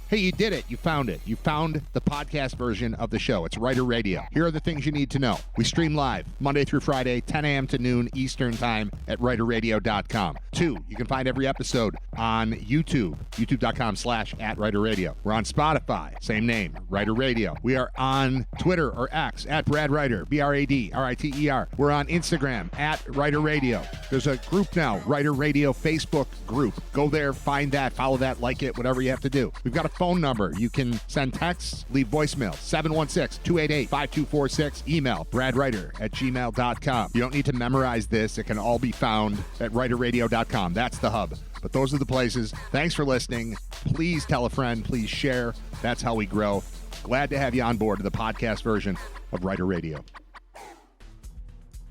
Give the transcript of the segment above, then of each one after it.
Hey, you did it. You found it. You found the podcast version of the show. It's Writer Radio. Here are the things you need to know. We stream live Monday through Friday, 10 a.m. to noon Eastern Time at writerradio.com. 2, you can find every episode on YouTube, youtube.com/@writerradio. We're on Spotify, same name, Writer Radio. We are on Twitter or X @BradWriter, BradRiter. We're on Instagram @Writer Radio. There's a group now, Writer Radio Facebook group. Go there, find that, follow that, like it, whatever you have to do. We've got a phone number. You can send texts, leave voicemail, 716-288-5246. Email, bradwriter@gmail.com. You don't need to memorize this. It can all be found at writerradio.com. That's the hub. But those are the places. Thanks for listening. Please tell a friend. Please share. That's how we grow. Glad to have you on board to the podcast version of Writer Radio.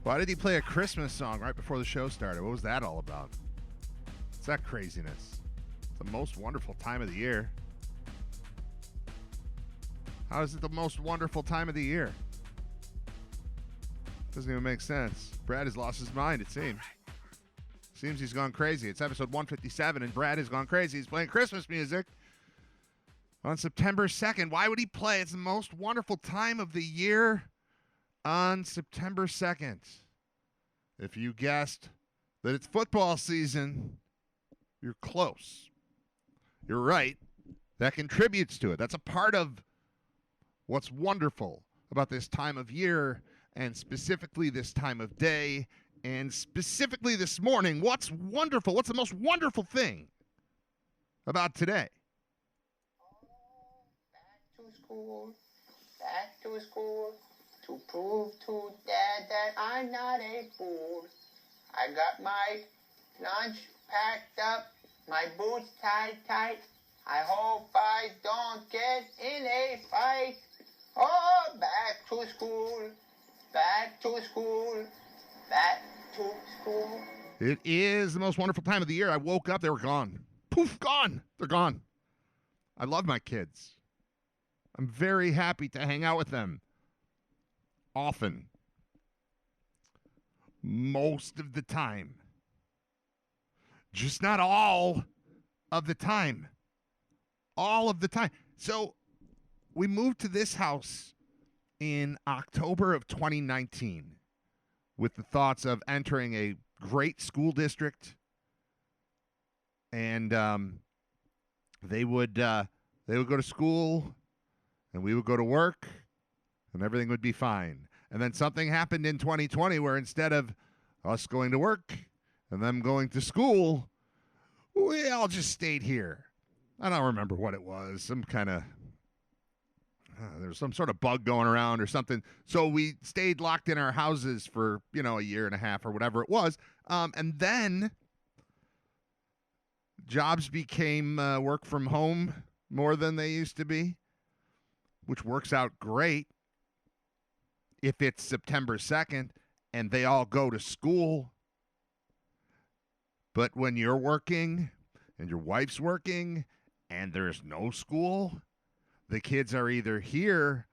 Why did he play a Christmas song right before the show started? What was that all about? It's that craziness. It's the most wonderful time of the year. How is it the most wonderful time of the year? Doesn't even make sense. Brad has lost his mind, it seems. Seems he's gone crazy. It's episode 157, and Brad has gone crazy. He's playing Christmas music on September 2nd. Why would he play? It's the most wonderful time of the year on September 2nd. If you guessed that it's football season, you're close. You're right. That contributes to it. That's a part of what's wonderful about this time of year, and specifically this time of day, and specifically this morning. What's wonderful? What's the most wonderful thing about today? Back to school, to prove to Dad that I'm not a fool. I got my lunch packed up, my boots tied tight. I hope I don't get in a fight. Oh, back to school, back to school, back to school. It is the most wonderful time of the year. I woke up, they were gone. Poof, gone. They're gone. I love my kids. I'm very happy to hang out with them. Often. Most of the time. Just not all of the time. All of the time. So we moved to this house in October of 2019 with the thoughts of entering a great school district, and they would go to school, and we would go to work, and everything would be fine. And then something happened in 2020 where instead of us going to work and them going to school, we all just stayed here. I don't remember what it was. Some kind of there was some sort of bug going around or something. So we stayed locked in our houses for, a year and a half or whatever it was. And then jobs became work from home more than they used to be, which works out great if it's September 2nd and they all go to school. But when you're working and your wife's working and there's no school, the kids are either here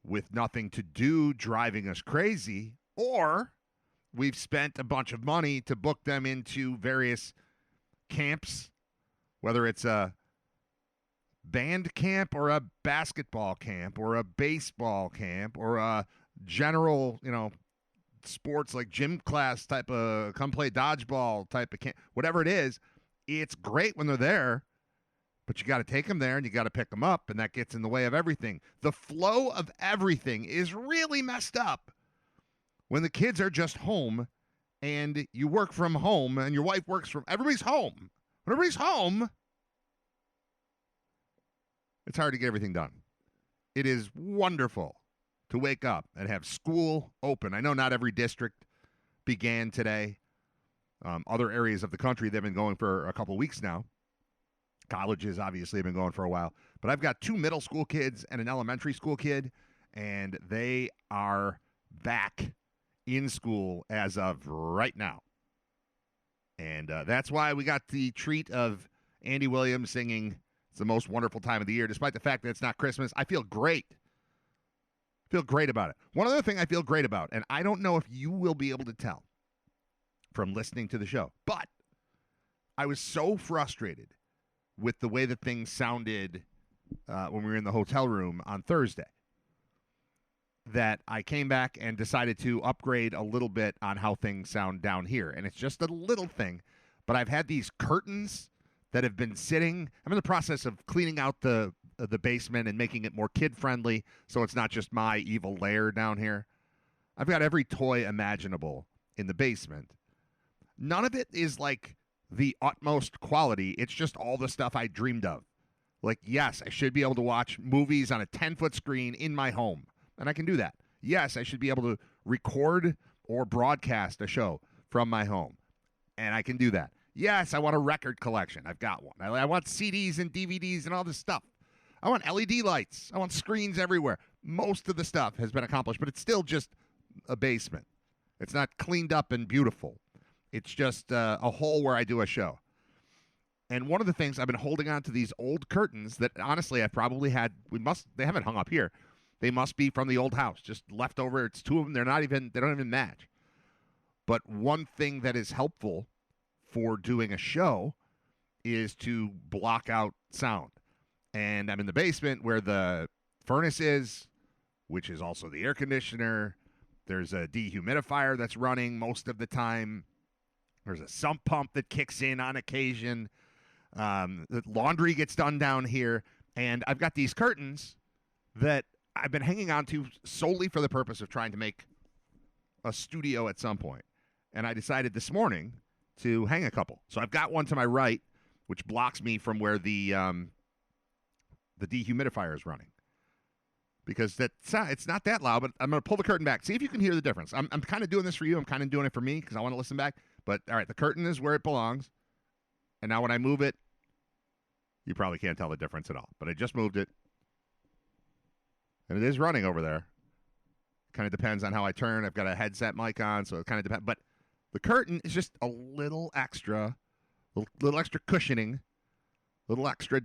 with nothing to do, driving us crazy, or we've spent a bunch of money to book them into various camps, whether it's a band camp or a basketball camp or a baseball camp or a general, sports like gym class type of come play dodgeball type of camp, whatever it is. It's great when they're there. But you got to take them there, and you got to pick them up, and that gets in the way of everything. The flow of everything is really messed up when the kids are just home, and you work from home, and your wife works from. Everybody's home. When everybody's home, it's hard to get everything done. It is wonderful to wake up and have school open. I know not every district began today. Other areas of the country, they've been going for a couple weeks now. Colleges obviously have been going for a while. But I've got 2 middle school kids and an elementary school kid, and they are back in school as of right now. And that's why we got the treat of Andy Williams singing It's the Most Wonderful Time of the Year, despite the fact that it's not Christmas. I feel great. Feel great about it. One other thing I feel great about, and I don't know if you will be able to tell from listening to the show, but I was so frustrated with the way that things sounded when we were in the hotel room on Thursday, that I came back and decided to upgrade a little bit on how things sound down here. And it's just a little thing, but I've had these curtains that have been sitting. I'm in the process of cleaning out the basement and making it more kid-friendly, so it's not just my evil lair down here. I've got every toy imaginable in the basement. None of it is like the utmost quality. It's just all the stuff I dreamed of. Like, yes, I should be able to watch movies on a 10-foot screen in my home, and I can do that. Yes, I should be able to record or broadcast a show from my home, and I can do that. Yes, I want a record collection. I've got one. I want CDs and DVDs and all this stuff. I want LED lights. I want screens everywhere. Most of the stuff has been accomplished, but it's still just a basement. It's not cleaned up and beautiful. It's just a hole where I do a show. And one of the things, I've been holding on to these old curtains that honestly I probably had. They haven't hung up here. They must be from the old house, just left over. It's two of them. They don't even match. But one thing that is helpful for doing a show is to block out sound. And I'm in the basement where the furnace is, which is also the air conditioner. There's a dehumidifier that's running most of the time. There's a sump pump that kicks in on occasion. The laundry gets done down here. And I've got these curtains that I've been hanging on to solely for the purpose of trying to make a studio at some point. And I decided this morning to hang a couple. So I've got one to my right, which blocks me from where the dehumidifier is running. Because it's not that loud, but I'm going to pull the curtain back. See if you can hear the difference. I'm kind of doing this for you. I'm kind of doing it for me because I want to listen back. But, all right, the curtain is where it belongs. And now when I move it, you probably can't tell the difference at all. But I just moved it. And it is running over there. Kind of depends on how I turn. I've got a headset mic on, so it kind of depends. But the curtain is just a little extra cushioning, little extra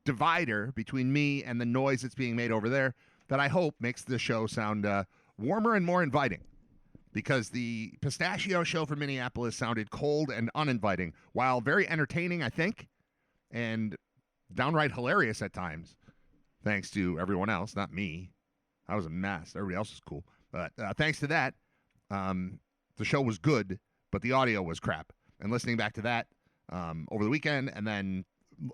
divider between me and the noise that's being made over there that I hope makes the show sound warmer and more inviting. Because the pistachio show from Minneapolis sounded cold and uninviting, while very entertaining, I think, and downright hilarious at times, thanks to everyone else, not me. I was a mess. Everybody else was cool. But thanks to that, the show was good, but the audio was crap. And listening back to that over the weekend and then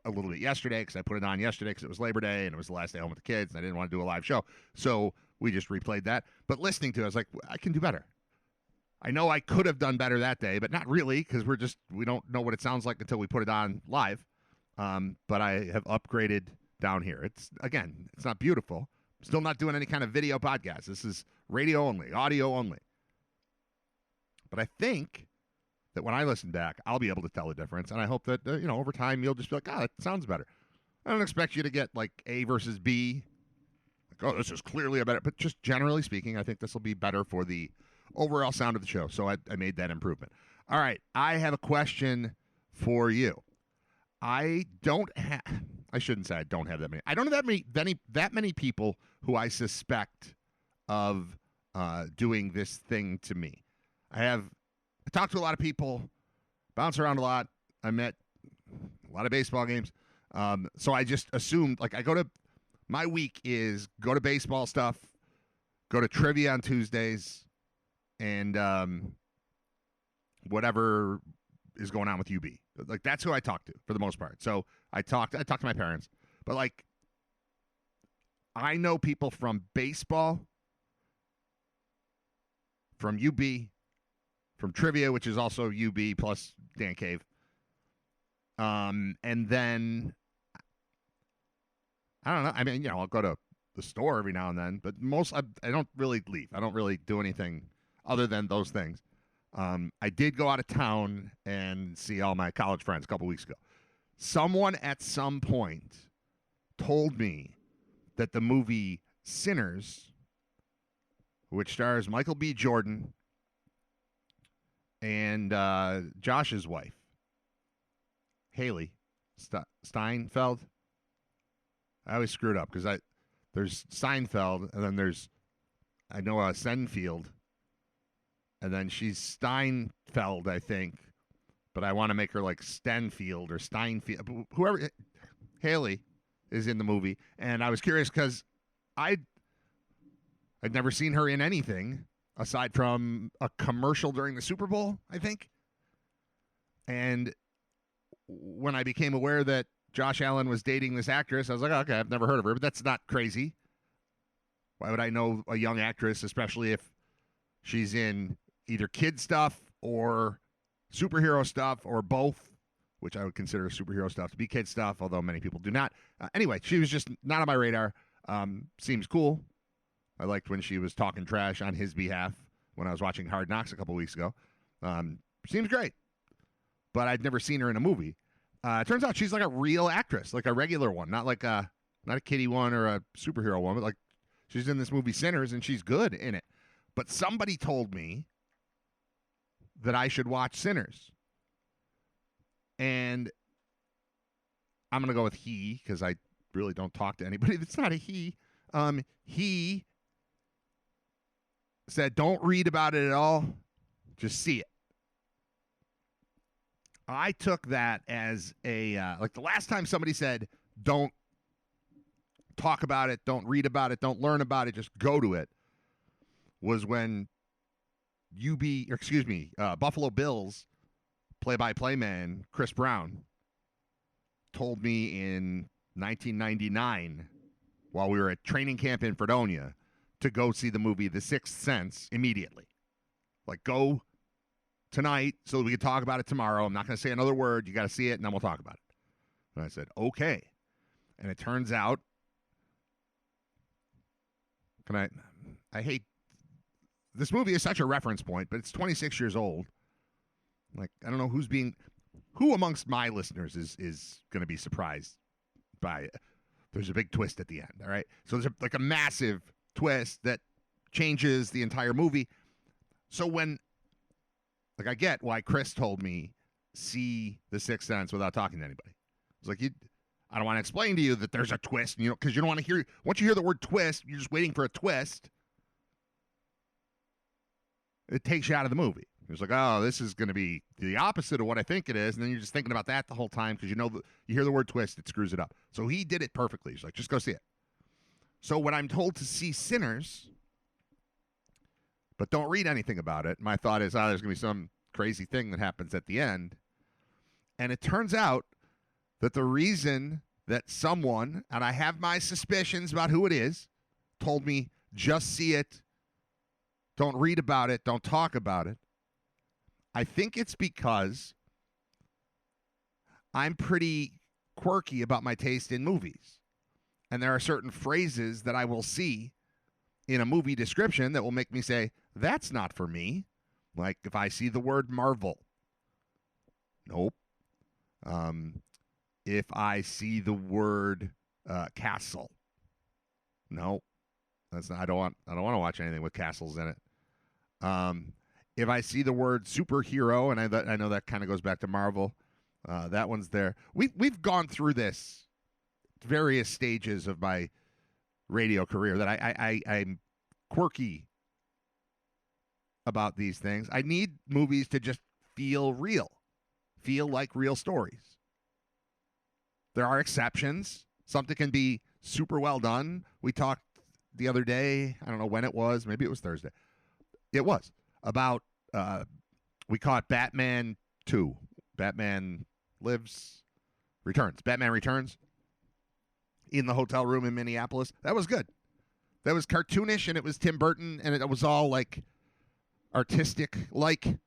a little bit yesterday, because I put it on yesterday because it was Labor Day and it was the last day home with the kids and I didn't want to do a live show. So we just replayed that. But listening to it, I was like, I can do better. I know I could have done better that day, but not really, because we don't know what it sounds like until we put it on live. But I have upgraded down here. It's not beautiful. I'm still not doing any kind of video podcast. This is radio only, audio only. But I think that when I listen back, I'll be able to tell the difference. And I hope that, over time, you'll just be like, it sounds better. I don't expect you to get like A versus B. Like, this is clearly a better, but just generally speaking, I think this will be better for the overall sound of the show. So I made that improvement. All right. I have a question for you. I shouldn't say I don't have that many. I don't have that many people who I suspect of doing this thing to me. I talked to a lot of people, bounce around a lot. I met a lot of baseball games. So I just assumed, like, my week is go to baseball stuff, go to trivia on Tuesdays, and whatever is going on with UB. Like, that's who I talk to for the most part. So I talk to my parents, but like, I know people from baseball, from UB, from trivia, which is also UB plus Dan Cave. And then I don't know. I mean, I'll go to the store every now and then, but I don't really leave. I don't really do anything other than those things. I did go out of town and see all my college friends a couple weeks ago. Someone at some point told me that the movie Sinners, which stars Michael B. Jordan and Josh's wife, Haley Steinfeld. I always screw it up because there's Seinfeld and then there's Senfield. And then she's Steinfeld, I think. But I want to make her like Stenfield or Steinfield. Whoever. Haley is in the movie, and I was curious because I'd never seen her in anything aside from a commercial during the Super Bowl, I think. And when I became aware that Josh Allen was dating this actress, I was like, okay, I've never heard of her, but that's not crazy. Why would I know a young actress, especially if she's in either kid stuff or superhero stuff or both, which I would consider superhero stuff to be kid stuff, although many people do not. Anyway, she was just not on my radar. Seems cool. I liked when she was talking trash on his behalf when I was watching Hard Knocks a couple weeks ago. Seems great. But I'd never seen her in a movie. It turns out she's like a real actress, like a regular one, not a kiddie one or a superhero one, but like she's in this movie Sinners and she's good in it. But somebody told me that I should watch Sinners. And I'm going to go with he because I really don't talk to anybody that's not a he. He said, don't read about it at all. Just see it. I took that as like the last time somebody said, don't talk about it, don't read about it, don't learn about it, just go to it, was when Buffalo Bills play-by-play man Chris Brown told me in 1999 while we were at training camp in Fredonia to go see the movie The Sixth Sense immediately. Like, go tonight so that we can talk about it tomorrow. I'm not going to say another word. You got to see it, and then we'll talk about it. And I said, okay. And it turns out, I hate, this movie is such a reference point, but it's 26 years old. Like, I don't know who amongst my listeners is going to be surprised by it. There's a big twist at the end, all right? So there's like a massive twist that changes the entire movie. So I get why Chris told me see The Sixth Sense without talking to anybody. It's like, I don't want to explain to you that there's a twist, because you don't want to hear, once you hear the word twist, you're just waiting for a twist. It takes you out of the movie. It's like, oh, this is going to be the opposite of what I think it is. And then you're just thinking about that the whole time because you hear the word twist, it screws it up. So he did it perfectly. He's like, just go see it. So when I'm told to see Sinners, but don't read anything about it, my thought is, there's going to be some crazy thing that happens at the end. And it turns out that the reason that someone, and I have my suspicions about who it is, told me just see it, don't read about it, don't talk about it. I think it's because I'm pretty quirky about my taste in movies. And there are certain phrases that I will see in a movie description that will make me say, that's not for me. Like if I see the word Marvel. Nope. If I see the word castle. No. That's not, I don't want to watch anything with castles in it. If I see the word superhero, and I know that kind of goes back to Marvel, that one's there. We've gone through this various stages of my radio career that I'm quirky about these things. I need movies to just feel real, feel like real stories. There are exceptions. Something can be super well done. We talked the other day, I don't know when it was, maybe it was Thursday. It was about, we caught Batman 2. Batman Returns in the hotel room in Minneapolis. That was good. That was cartoonish, and it was Tim Burton, and it was all like artistic, and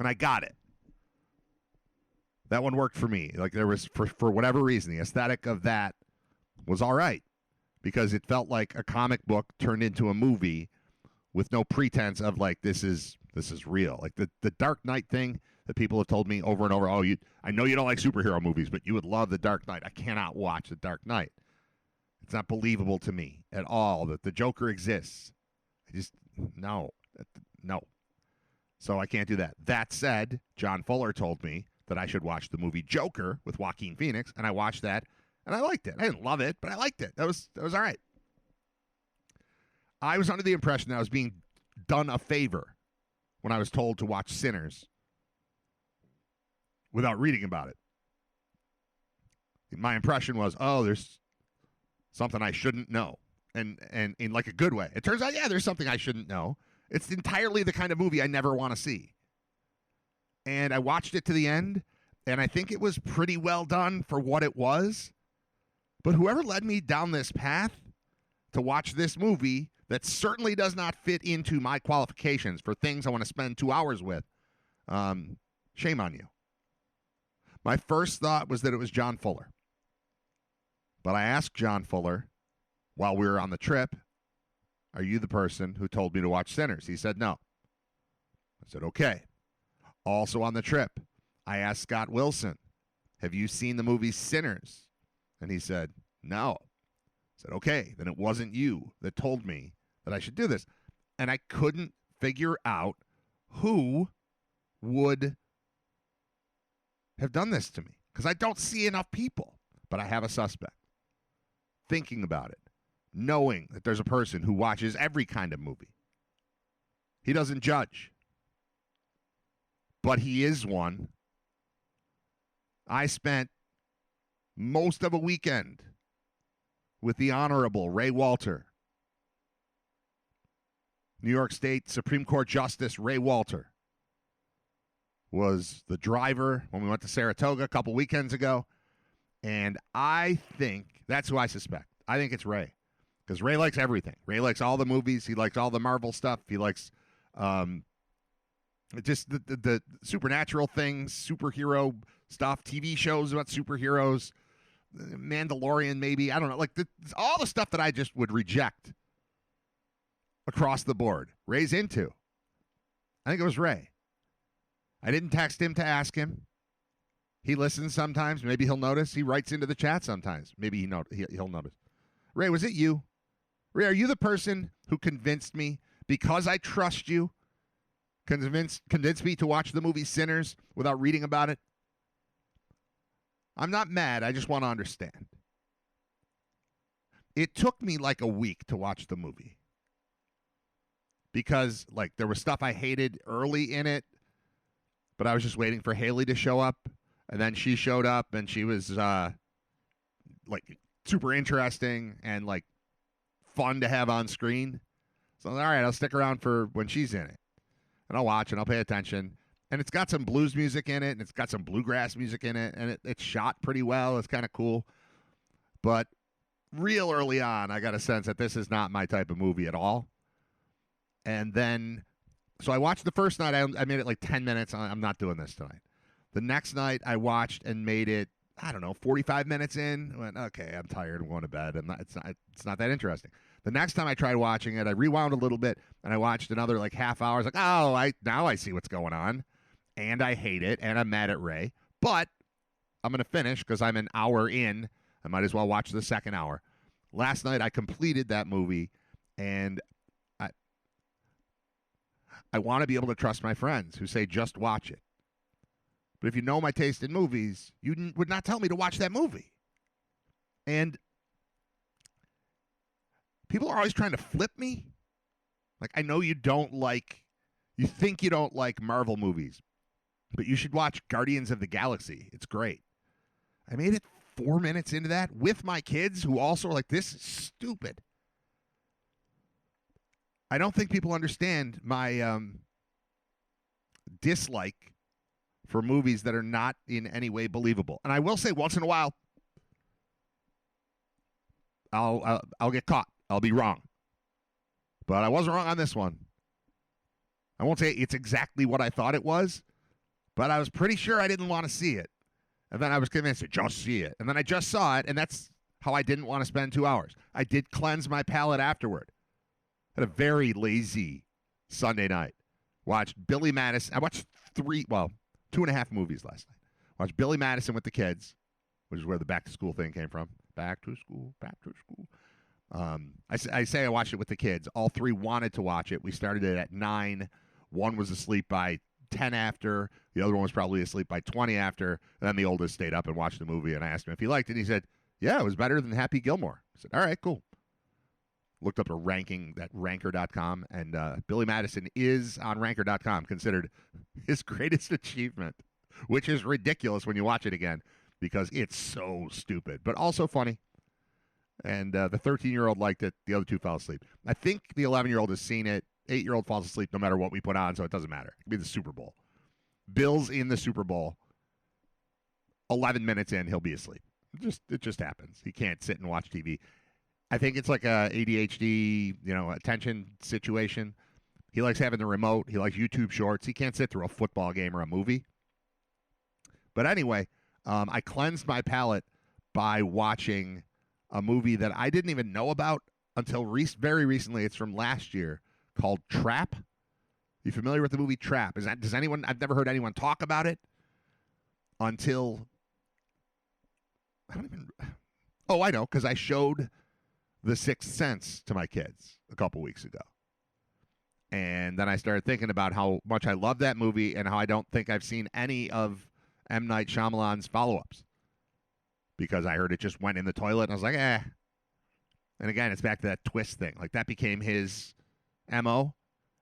I got it. That one worked for me. Like there was, for whatever reason, the aesthetic of that was all right because it felt like a comic book turned into a movie with no pretense of like this is real. Like the Dark Knight thing that people have told me over and over. Oh, I know you don't like superhero movies, but you would love The Dark Knight. I cannot watch The Dark Knight. It's not believable to me at all that the Joker exists. I just no. So I can't do that. That said, John Fuller told me that I should watch the movie Joker with Joaquin Phoenix, and I watched that, and I liked it. I didn't love it, but I liked it. That was all right. I was under the impression that I was being done a favor when I was told to watch Sinners without reading about it. My impression was, oh, there's something I shouldn't know. And in like a good way. It turns out, yeah, there's something I shouldn't know. It's entirely the kind of movie I never want to see. And I watched it to the end, and I think it was pretty well done for what it was. But whoever led me down this path to watch this movie that certainly does not fit into my qualifications for things I want to spend 2 hours with, shame on you. My first thought was that it was John Fuller. But I asked John Fuller while we were on the trip, are you the person who told me to watch Sinners? He said no. I said, okay. Also on the trip, I asked Scott Wilson, have you seen the movie Sinners? And he said, no. I said, okay, then it wasn't you that told me that I should do this. And I couldn't figure out who would have done this to me because I don't see enough people, but I have a suspect. Thinking about it, knowing that there's a person who watches every kind of movie. He doesn't judge, but he is one. I spent most of a weekend with the Honorable Ray Walter, New York State Supreme Court Justice Ray Walter was the driver when we went to Saratoga a couple weekends ago. And I think that's who I suspect. I think it's Ray. Because Ray likes everything. Ray likes all the movies. He likes all the Marvel stuff. He likes just the supernatural things, superhero stuff, TV shows about superheroes, Mandalorian maybe. I don't know. Like all the stuff that I just would reject across the board. Ray's into. I think it was Ray. I didn't text him to ask him. He listens sometimes. Maybe he'll notice. He writes into the chat sometimes. Maybe he'll notice. Ray, was it you? Ray, are you the person who convinced me, because I trust you, convinced me to watch the movie Sinners without reading about it? I'm not mad. I just want to understand. It took me like a week to watch the movie because like there was stuff I hated early in it, but I was just waiting for Haley to show up. And then she showed up, and she was like super interesting and like fun to have on screen. So all right, I'll stick around for when she's in it, and I'll watch and I'll pay attention. And it's got some blues music in it, and it's got some bluegrass music in it, and it's shot pretty well. It's kind of cool. But real early on, I got a sense that this is not my type of movie at all. And then, so I watched the first night. I made it like 10 minutes. I'm not doing this tonight. The next night, I watched and made it, 45 minutes in. I went, okay, I'm tired. I'm going to bed. It's not that interesting. The next time I tried watching it, I rewound a little bit, and I watched another like half hour. I was like, now I see what's going on. And I hate it, and I'm mad at Ray. But I'm going to finish because I'm an hour in. I might as well watch the second hour. Last night, I completed that movie, and I want to be able to trust my friends who say, just watch it. But if you know my taste in movies, you would not tell me to watch that movie. And people are always trying to flip me. Like, I know you think you don't like Marvel movies, but you should watch Guardians of the Galaxy. It's great. I made it 4 minutes into that with my kids who also are like, this is stupid. I don't think people understand my dislike for movies that are not in any way believable. And I will say once in a while, I'll get caught. I'll be wrong. But I wasn't wrong on this one. I won't say it's exactly what I thought it was, but I was pretty sure I didn't want to see it. And then I was convinced to just see it. And then I just saw it, and that's how I didn't want to spend 2 hours. I did cleanse my palate afterward. Had a very lazy Sunday night. Watched Billy Madison. I watched 2.5 movies last night. Watched Billy Madison with the kids, which is where the back to school thing came from. Back to school, back to school. I say I watched it with the kids. All three wanted to watch it. We started it at 9. One was asleep by 10 after. The other one was probably asleep by 20 after. And then the oldest stayed up and watched the movie. And I asked him if he liked it. And he said, yeah, it was better than Happy Gilmore. I said, all right, cool. Looked up a ranking at ranker.com, and Billy Madison is on ranker.com considered his greatest achievement, which is ridiculous when you watch it again. because it's so stupid, but also funny. And the 13-year-old liked it. The other two fell asleep. I think the 11-year-old has seen it. 8-year-old falls asleep no matter what we put on, so it doesn't matter. It could be the Super Bowl. Bills in the Super Bowl. 11 minutes in, he'll be asleep. It just happens. He can't sit and watch TV. I think it's like a ADHD, attention situation. He likes having the remote. He likes YouTube Shorts. He can't sit through a football game or a movie. But anyway, I cleansed my palate by watching a movie that I didn't even know about until very recently. It's from last year, called Trap. You familiar with the movie Trap? Does anyone? I've never heard anyone talk about it until I know, because I showed The Sixth Sense to my kids a couple weeks ago. And then I started thinking about how much I love that movie and how I don't think I've seen any of M. Night Shyamalan's follow-ups, because I heard it just went in the toilet, and I was like, eh. And again, it's back to that twist thing. Like, that became his MO.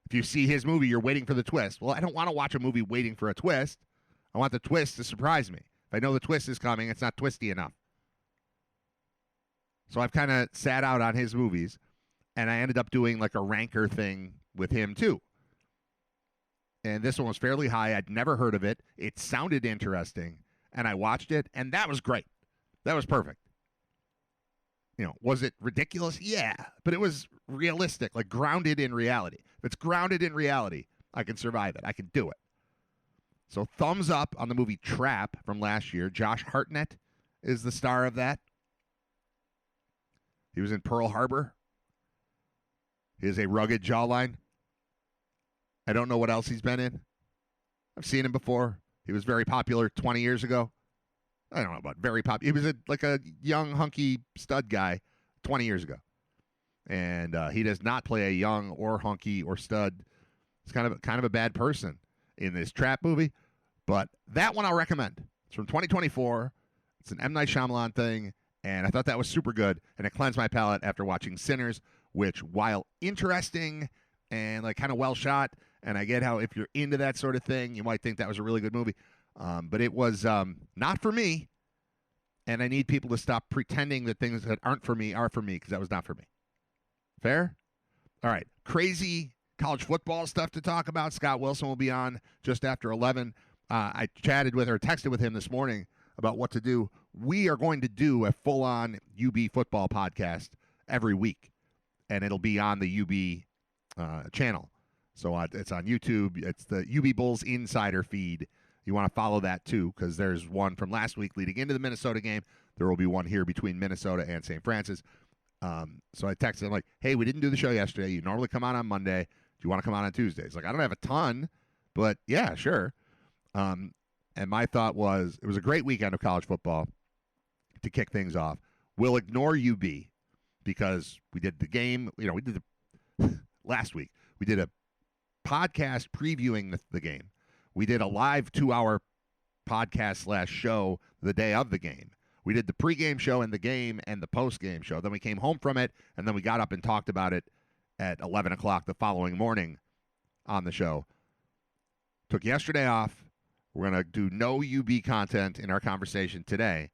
If you see his movie, you're waiting for the twist. Well, I don't want to watch a movie waiting for a twist. I want the twist to surprise me. If I know the twist is coming, it's not twisty enough. So I've kind of sat out on his movies, and I ended up doing like a ranker thing with him too. And this one was fairly high. I'd never heard of it. It sounded interesting, and I watched it, and that was great. That was perfect. Was it ridiculous? Yeah, but it was realistic, like grounded in reality. If it's grounded in reality, I can survive it. I can do it. So thumbs up on the movie Trap from last year. Josh Hartnett is the star of that. He was in Pearl Harbor. He has a rugged jawline. I don't know what else he's been in. I've seen him before. He was very popular 20 years ago. I don't know about very popular. He was like a young, hunky stud guy 20 years ago. And he does not play a young or hunky or stud. He's kind of a bad person in this Trap movie. But that one I'll recommend. It's from 2024. It's an M. Night Shyamalan thing. And I thought that was super good. And it cleansed my palate after watching Sinners, which, while interesting and like kind of well shot, and I get how if you're into that sort of thing, you might think that was a really good movie. But it was not for me. And I need people to stop pretending that things that aren't for me are for me, because that was not for me. Fair? All right. Crazy college football stuff to talk about. Scott Wilson will be on just after 11. I texted with him this morning about what to do. We are going to do a full-on UB football podcast every week, and it'll be on the UB channel. So it's on YouTube. It's the UB Bulls Insider feed. You want to follow that, too, because there's one from last week leading into the Minnesota game. There will be one here between Minnesota and St. Francis. So I texted him, like, hey, we didn't do the show yesterday. You normally come on Monday. Do you want to come on Tuesdays? Like, I don't have a ton, but, yeah, sure. And my thought was, it was a great weekend of college football to kick things off. We'll ignore UB because we did the game. We did last week. We did a podcast previewing the game. We did a live 2-hour podcast / show the day of the game. We did the pregame show and the game and the postgame show. Then we came home from it, and then we got up and talked about it at 11 o'clock the following morning on the show. Took yesterday off. We're going to do no UB content in our conversation today.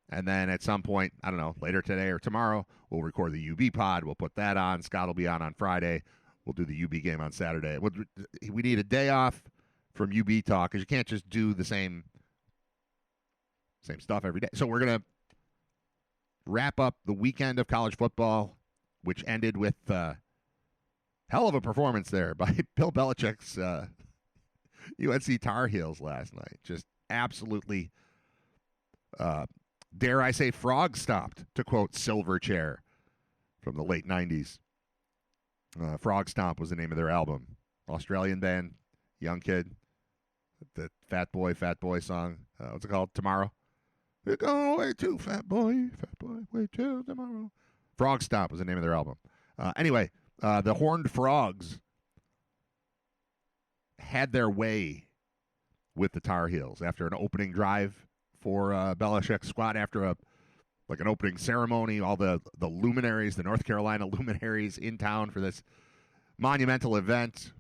And then at some point, I don't know, later today or tomorrow, we'll record the UB pod. We'll put that on. Scott will be on Friday. We'll do the UB game on Saturday. We need a day off from UB talk, because you can't just do the same stuff every day. So we're going to wrap up the weekend of college football, which ended with hell of a performance there by Bill Belichick's UNC Tar Heels last night. Just absolutely, dare I say, frog stomped, to quote Silverchair from the late 90s. Frog Stomp was the name of their album. Australian band, young kid. The Fat Boy song. What's it called? Tomorrow. We're going away too, Fat Boy, way till tomorrow. Frog Stomp was the name of their album. Anyway, the Horned Frogs had their way with the Tar Heels after an opening drive for Belichick's squad, after an opening ceremony. All the luminaries, the North Carolina luminaries in town for this monumental event,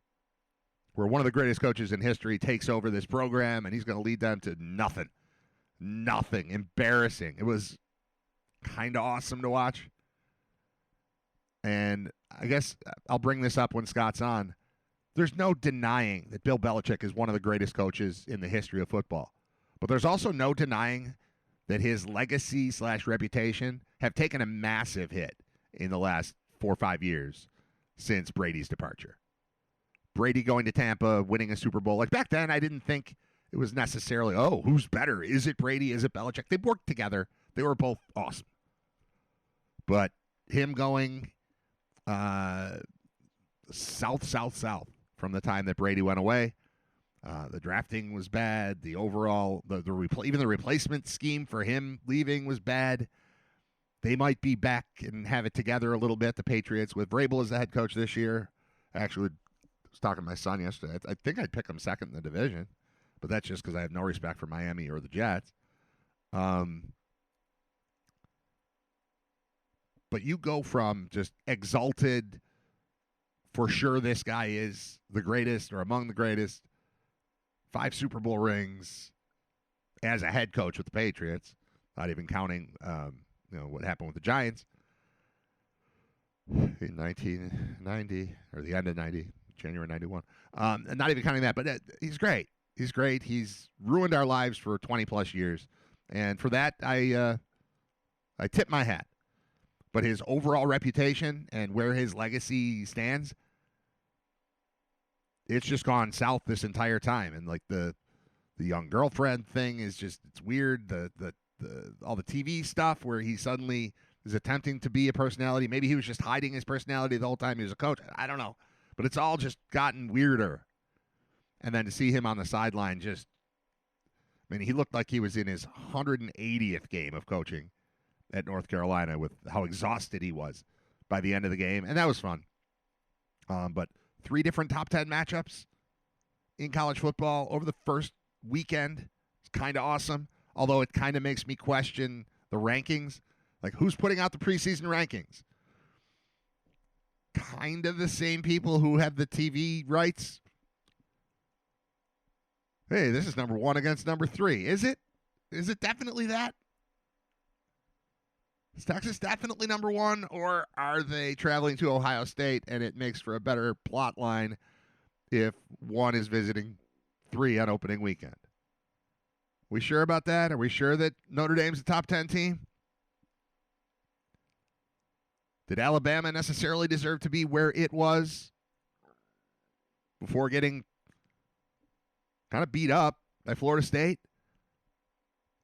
where one of the greatest coaches in history takes over this program, and he's going to lead them to nothing. Nothing. Embarrassing. It was kind of awesome to watch. And I guess I'll bring this up when Scott's on. There's no denying that Bill Belichick is one of the greatest coaches in the history of football. But there's also no denying that his legacy / reputation have taken a massive hit in the last 4 or 5 years since Brady's departure. Brady going to Tampa, winning a Super Bowl. Like back then, I didn't think it was necessarily, oh, who's better? Is it Brady? Is it Belichick? They worked together. They were both awesome. But him going south from the time that Brady went away, the drafting was bad. The overall, even the replacement scheme for him leaving was bad. They might be back and have it together a little bit, the Patriots, with Vrabel as the head coach this year. Actually, I was talking to my son yesterday. I think I'd pick them second in the division, but that's just because I have no respect for Miami or the Jets. But you go from just exalted, for sure this guy is the greatest or among the greatest, 5 Super Bowl rings as a head coach with the Patriots, not even counting what happened with the Giants in 1990 or the end of 90, January 91. And not even counting that, but he's great. He's great. He's ruined our lives for 20 plus years. And for that, I tip my hat. But his overall reputation and where his legacy stands, it's just gone south this entire time. And like the young girlfriend thing is just, it's weird. The all the TV stuff where he suddenly is attempting to be a personality. Maybe he was just hiding his personality the whole time he was a coach. I don't know. But it's all just gotten weirder. And then to see him on the sideline he looked like he was in his 180th game of coaching at North Carolina with how exhausted he was by the end of the game. And that was fun. But 3 different top 10 matchups in college football over the first weekend. It's kind of awesome. Although it kind of makes me question the rankings. Like, who's putting out the preseason rankings? Kind of the same people who have the TV rights. Hey, this is number 1 against number 3. Is it? Is it definitely that? Is Texas definitely number 1, or are they traveling to Ohio State and it makes for a better plot line if 1 is visiting 3 on opening weekend? We sure about that? Are we sure that Notre Dame's a top 10 team? Did Alabama necessarily deserve to be where it was before getting kind of beat up by Florida State?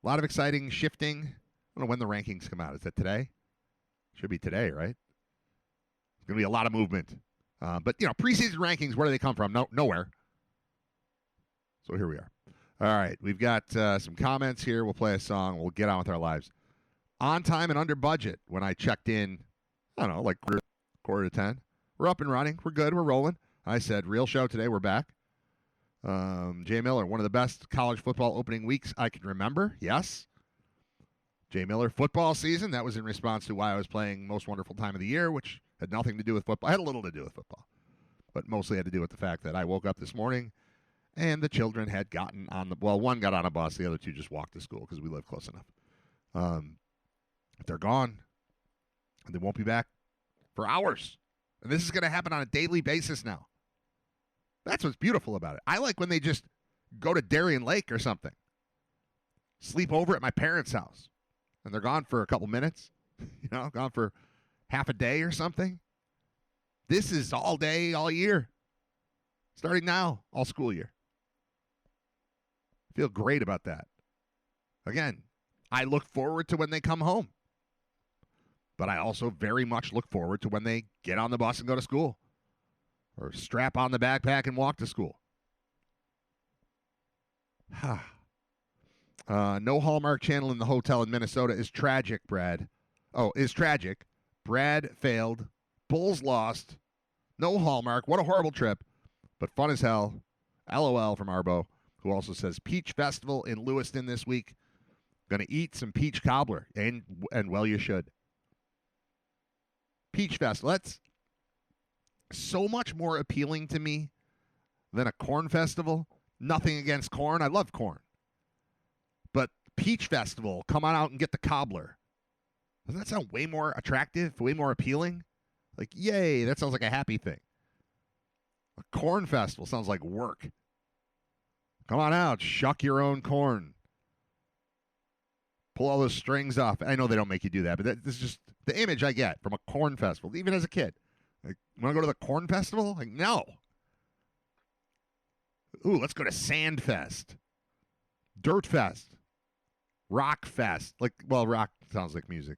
A lot of exciting shifting. I don't know when the rankings come out. Is that today? Should be today, right? It's going to be a lot of movement. But, preseason rankings, where do they come from? Nowhere. So here we are. All right. We've got some comments here. We'll play a song. We'll get on with our lives. On time and under budget when I checked in, I don't know, like quarter to 10. We're up and running. We're good. We're rolling. I said, real show today. We're back. Jay Miller, one of the best college football opening weeks I can remember. Yes. Jay Miller, football season. That was in response to why I was playing Most Wonderful Time of the Year, which had nothing to do with football. I had a little to do with football, but mostly had to do with the fact that I woke up this morning and the children had gotten on one got on a bus. The other 2 just walked to school because we live close enough. They're gone. And they won't be back for hours. And this is going to happen on a daily basis now. That's what's beautiful about it. I like when they just go to Darien Lake or something. Sleep over at my parents' house. And they're gone for a couple minutes. Gone for half a day or something. This is all day, all year. Starting now, all school year. Feel great about that. Again, I look forward to when they come home. But I also very much look forward to when they get on the bus and go to school. Or strap on the backpack and walk to school. No Hallmark Channel in the hotel in Minnesota is tragic, Brad. Oh, is tragic. Brad failed. Bulls lost. No Hallmark. What a horrible trip. But fun as hell. LOL from Arbo, who also says Peach Festival in Lewiston this week. Going to eat some peach cobbler. And well, you should. Peach Festival. That's so much more appealing to me than a corn festival. Nothing against corn. I love corn. But Peach Festival. Come on out and get the cobbler. Doesn't that sound way more attractive, way more appealing? Like, yay, that sounds like a happy thing. A corn festival sounds like work. Come on out, shuck your own corn. Pull all those strings off. I know they don't make you do that, but this is just the image I get from a corn festival, even as a kid. Like, want to go to the corn festival? Like, no. Ooh, let's go to Sand Fest. Dirt Fest. Rock Fest. Like, well, rock sounds like music.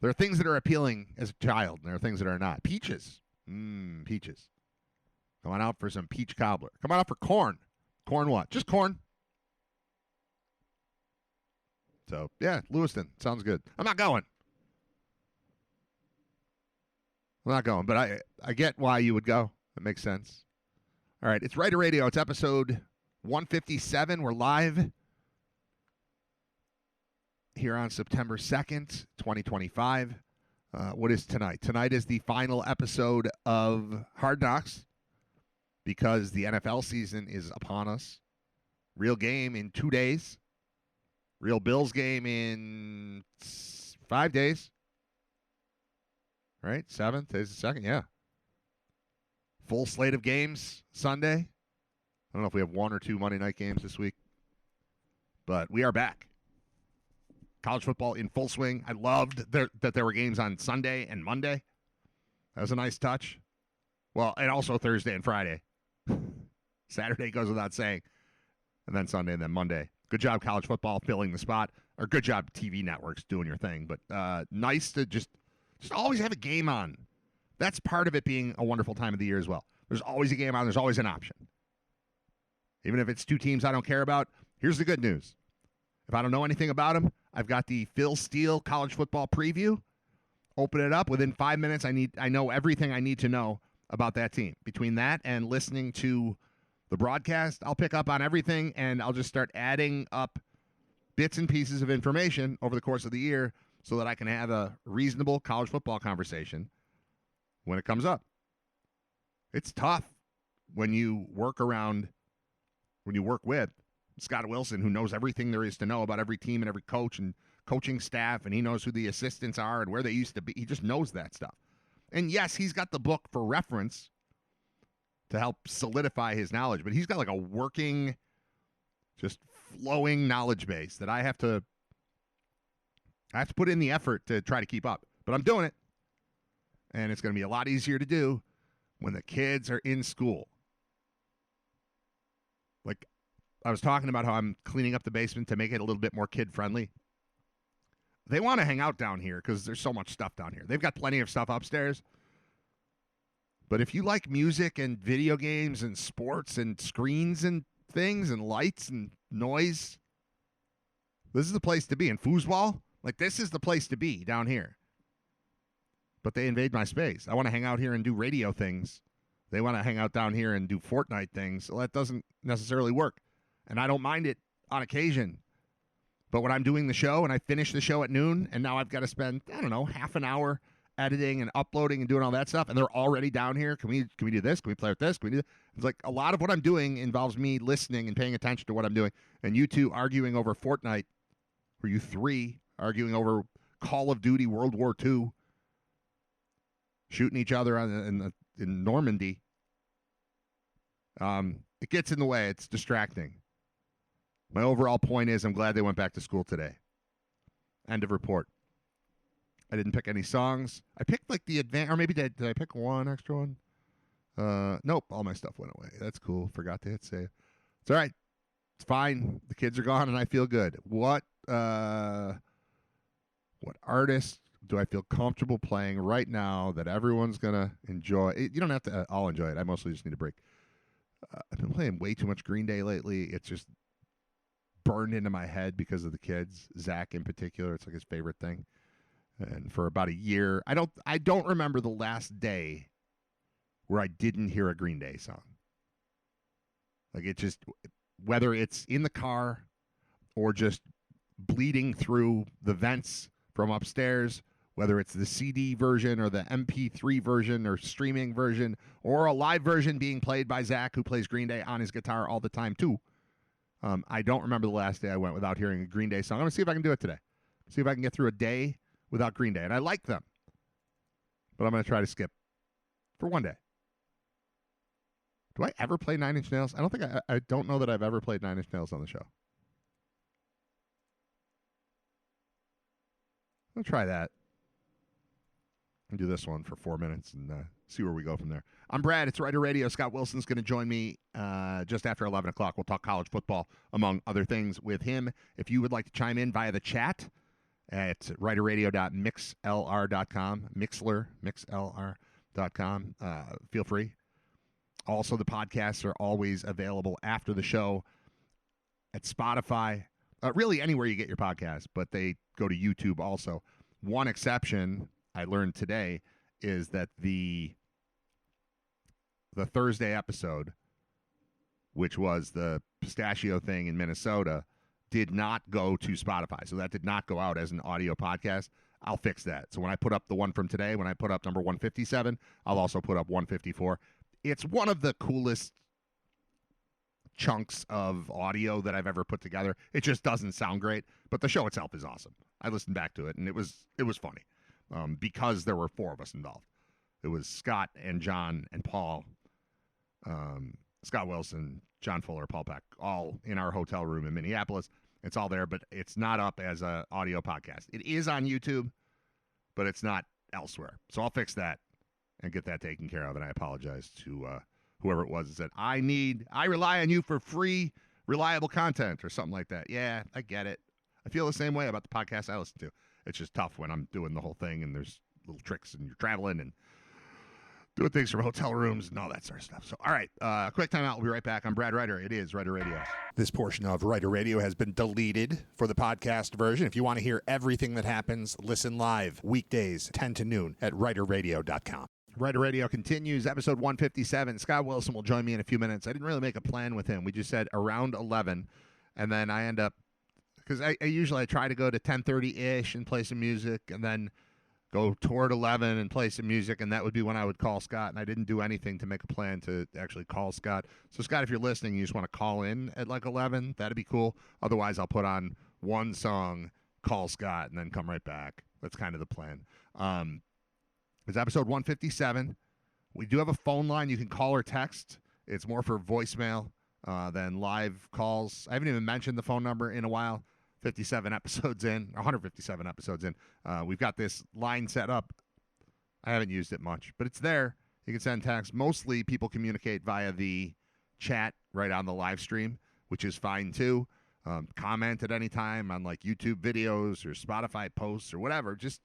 There are things that are appealing as a child, and there are things that are not. Peaches. Peaches. Come on out for some peach cobbler. Come on out for corn. Corn what? Just corn. So, yeah, Lewiston. Sounds good. I'm not going. But I get why you would go. It makes sense. All right, it's Writer Radio. It's episode 157. We're live here on September 2nd, 2025. What is tonight? Tonight is the final episode of Hard Knocks because the NFL season is upon us. Real game in 2 days. Real Bills game in 5 days. Right? 7th is the 2nd, yeah. Full slate of games Sunday. I don't know if we have 1 or 2 Monday night games this week. But we are back. College football in full swing. I loved that there were games on Sunday and Monday. That was a nice touch. Well, and also Thursday and Friday. Saturday goes without saying. And then Sunday and then Monday. Good job, college football, filling the spot. Or good job, TV networks, doing your thing. But nice to just always have a game on. That's part of it being a wonderful time of the year as well. There's always a game on. There's always an option. Even if it's 2 teams I don't care about, here's the good news. If I don't know anything about them, I've got the Phil Steele college football preview. Open it up. Within 5 minutes, I know everything I need to know about that team. Between that and listening to the broadcast, I'll pick up on everything, and I'll just start adding up bits and pieces of information over the course of the year so that I can have a reasonable college football conversation when it comes up. It's tough when you work with Scott Wilson, who knows everything there is to know about every team and every coach and coaching staff, and he knows who the assistants are and where they used to be. He just knows that stuff. And yes, he's got the book for reference to help solidify his knowledge, but he's got like a working, just flowing knowledge base that I have to put in the effort to try to keep up. But I'm doing it. And it's going to be a lot easier to do when the kids are in school. Like, I was talking about how I'm cleaning up the basement to make it a little bit more kid-friendly. They want to hang out down here because there's so much stuff down here. They've got plenty of stuff upstairs. But if you like music and video games and sports and screens and things and lights and noise, this is the place to be. And foosball, like, this is the place to be down here. But they invade my space. I want to hang out here and do radio things. They want to hang out down here and do Fortnite things. Well, that doesn't necessarily work. And I don't mind it on occasion. But when I'm doing the show and I finish the show at noon and now I've got to spend, I don't know, half an hour editing and uploading and doing all that stuff, and they're already down here. Can we do this? Can we play with this? Can we do this? It's like a lot of what I'm doing involves me listening and paying attention to what I'm doing. And you two arguing over Fortnite, or you three arguing over Call of Duty World War II, shooting each other in Normandy. It gets in the way. It's distracting. My overall point is I'm glad they went back to school today. End of report. I didn't pick any songs. I picked like the advance, or maybe did I pick one extra one? Nope, all my stuff went away. That's cool. Forgot to hit save. It's all right. It's fine. The kids are gone and I feel good. What artist do I feel comfortable playing right now that everyone's going to enjoy? You don't have to all enjoy it. I mostly just need a break. I've been playing way too much Green Day lately. It's just burned into my head because of the kids. Zach in particular, it's like his favorite thing. And for about a year, I don't remember the last day where I didn't hear a Green Day song. Like, it just, whether it's in the car or just bleeding through the vents from upstairs, whether it's the CD version or the MP3 version or streaming version or a live version being played by Zach, who plays Green Day on his guitar all the time too. I don't remember the last day I went without hearing a Green Day song. I'm going to see if I can do it today. See if I can get through a day without Green Day. And I like them. But I'm going to try to skip for one day. Do I ever play Nine Inch Nails? I don't know that I've ever played Nine Inch Nails on the show. I'll try that. And do this one for 4 minutes and see where we go from there. I'm Brad. It's Writer Radio. Scott Wilson's going to join me just after 11 o'clock. We'll talk college football, among other things, with him. If you would like to chime in via the chat at writerradio.mixlr.com, mixlr.com, feel free. Also, the podcasts are always available after the show at Spotify, really anywhere you get your podcast, but they go to YouTube also. One exception I learned today is that the Thursday episode, which was the pistachio thing in Minnesota, did not go to Spotify. So that did not go out as an audio podcast. I'll fix that. So when I put up the one from today, when I put up number 157, I'll also put up 154. It's one of the coolest chunks of audio that I've ever put together. It just doesn't sound great, but the show itself is awesome. I listened back to it, and it was funny because there were four of us involved. It was Scott and John and Paul, Scott Wilson, John Fuller, Paul Peck, all in our hotel room in Minneapolis. It's all there, but it's not up as an audio podcast. It is on YouTube, but it's not elsewhere. So I'll fix that and get that taken care of, and I apologize to whoever it was that said, I rely on you for free, reliable content or something like that. Yeah, I get it. I feel the same way about the podcast I listen to. It's just tough when I'm doing the whole thing and there's little tricks and you're traveling and doing things from hotel rooms and all that sort of stuff. So, all right, quick time out. We'll be right back. I'm Brad Ryder. It is Ryder Radio. This portion of Ryder Radio has been deleted for the podcast version. If you want to hear everything that happens, listen live weekdays 10 to noon at writerradio.com. Writer Radio continues, episode 157. Scott Wilson will join me in a few minutes. I didn't really make a plan with him. We just said around 11, and then I end up, because I usually try to go to 10:30-ish and play some music, and then go toward 11 and play some music, and that would be when I would call Scott, and I didn't do anything to make a plan to actually call Scott. So, Scott, if you're listening, you just want to call in at like 11, that'd be cool. Otherwise, I'll put on one song, call Scott, and then come right back. That's kind of the plan. It's episode 157. We do have a phone line. You can call or text. It's more for voicemail than live calls. I haven't even mentioned the phone number in a while. 157 episodes in. We've got this line set up. I haven't used it much, but it's there. You can send text. Mostly people communicate via the chat right on the live stream, which is fine too. Comment at any time on like YouTube videos or Spotify posts or whatever. Just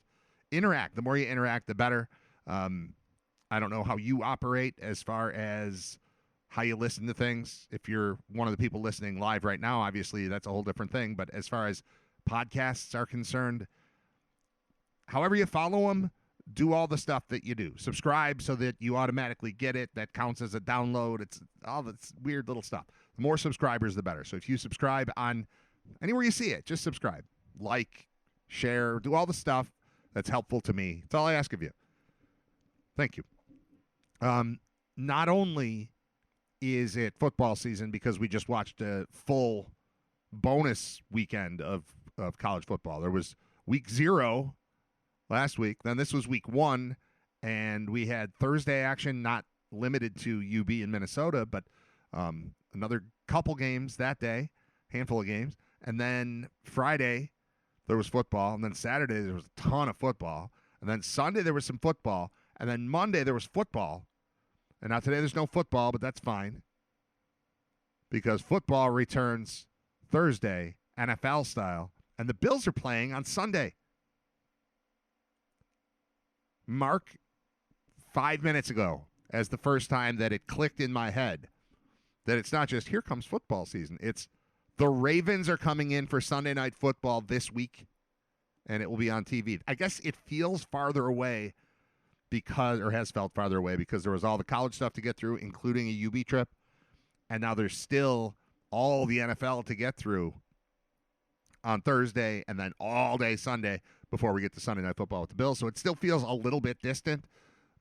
interact. The more you interact, the better. I don't know how you operate as far as how you listen to things. If you're one of the people listening live right now, obviously that's a whole different thing. But as far as podcasts are concerned, however you follow them, do all the stuff that you do. Subscribe so that you automatically get it. That counts as a download. It's all this weird little stuff. The more subscribers, the better. So if you subscribe on anywhere you see it, just subscribe. Like, share, do all the stuff that's helpful to me. That's all I ask of you. Thank you. Not only is it football season because we just watched a full bonus weekend of college football. There was week 0 last week. Then this was week 1, and we had Thursday action, not limited to UB in Minnesota, but another couple games that day, handful of games. And then Friday, there was football. And then Saturday, there was a ton of football. And then Sunday, there was some football. And then Monday, there was football. And now today, there's no football, but that's fine. Because football returns Thursday, NFL style. And the Bills are playing on Sunday. Mark 5 minutes ago as the first time that it clicked in my head that it's not just here comes football season. It's the Ravens are coming in for Sunday Night Football this week, and it will be on TV. I guess it feels farther away has felt farther away because there was all the college stuff to get through, including a UB trip, and now there's still all the NFL to get through on Thursday and then all day Sunday before we get to Sunday Night Football with the Bills. So it still feels a little bit distant,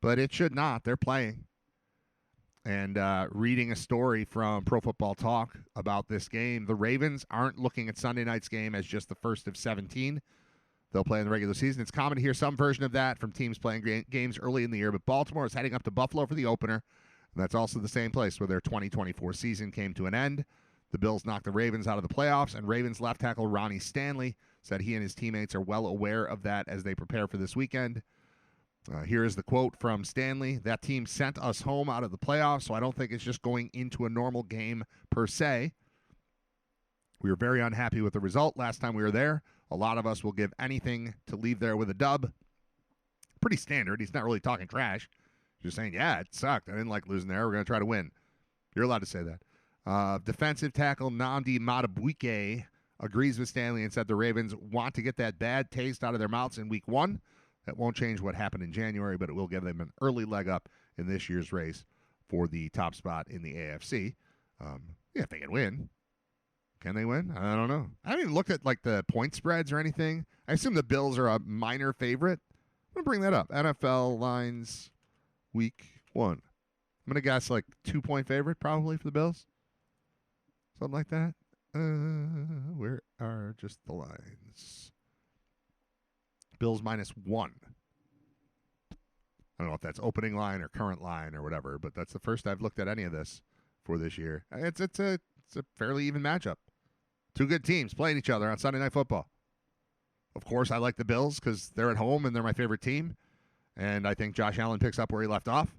but it should not. They're playing. And reading a story from Pro Football Talk about this game, the Ravens aren't looking at Sunday night's game as just the first of 17 they'll play in the regular season. It's common to hear some version of that from teams playing games early in the year, but Baltimore is heading up to Buffalo for the opener. And that's also the same place where their 2024 season came to an end. The Bills knocked the Ravens out of the playoffs, and Ravens left tackle Ronnie Stanley said he and his teammates are well aware of that as they prepare for this weekend. Here is the quote from Stanley. That team sent us home out of the playoffs, so I don't think it's just going into a normal game per se. We were very unhappy with the result last time we were there. A lot of us will give anything to leave there with a dub. Pretty standard. He's not really talking trash. Just saying, yeah, it sucked. I didn't like losing there. We're going to try to win. You're allowed to say that. Defensive tackle Nnamdi Madubuike agrees with Stanley and said the Ravens want to get that bad taste out of their mouths in week 1. That won't change what happened in January, but it will give them an early leg up in this year's race for the top spot in the AFC. If they can win. Can they win? I don't know. I haven't even looked at like the point spreads or anything. I assume the Bills are a minor favorite. I'm going to bring that up. NFL lines week 1. I'm going to guess like 2-point favorite probably for the Bills. Something like that. Where are just the lines? Bills -1. I don't know if that's opening line or current line or whatever, but that's the first I've looked at any of this for this year. It's a fairly even matchup. Two good teams playing each other on Sunday Night Football. Of course, I like the Bills because they're at home and they're my favorite team, and I think Josh Allen picks up where he left off.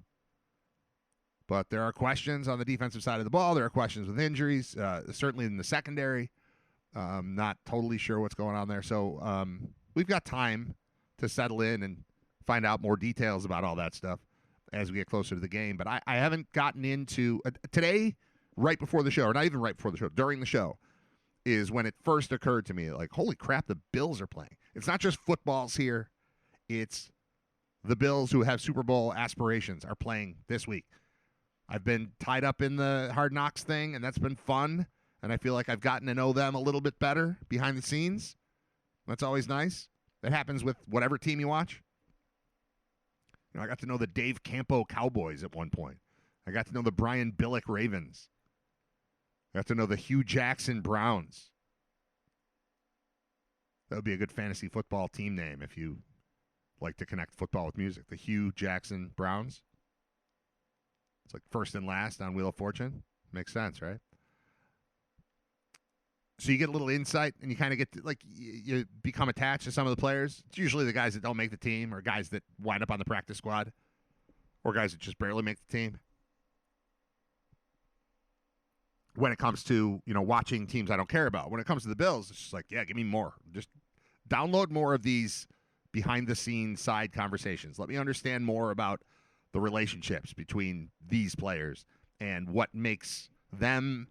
But there are questions on the defensive side of the ball. There are questions with injuries, certainly in the secondary. Not totally sure what's going on there. So we've got time to settle in and find out more details about all that stuff as we get closer to the game. But I haven't gotten into today, right before the show, or not even right before the show, during the show, is when it first occurred to me, like, holy crap, the Bills are playing. It's not just footballs here. It's the Bills who have Super Bowl aspirations are playing this week. I've been tied up in the Hard Knocks thing, and that's been fun. And I feel like I've gotten to know them a little bit better behind the scenes. That's always nice. That happens with whatever team you watch. You know, I got to know the Dave Campo Cowboys at one point. I got to know the Brian Billick Ravens. I got to know the Hugh Jackson Browns. That would be a good fantasy football team name if you like to connect football with music. The Hugh Jackson Browns. It's like first and last on Wheel of Fortune. Makes sense, right? So you get a little insight, and you kind of get to, like, you become attached to some of the players. It's usually the guys that don't make the team, or guys that wind up on the practice squad, or guys that just barely make the team. When it comes to, watching teams I don't care about. When it comes to the Bills, it's just like, yeah, give me more. Just download more of these behind-the-scenes side conversations. Let me understand more about the relationships between these players and what makes them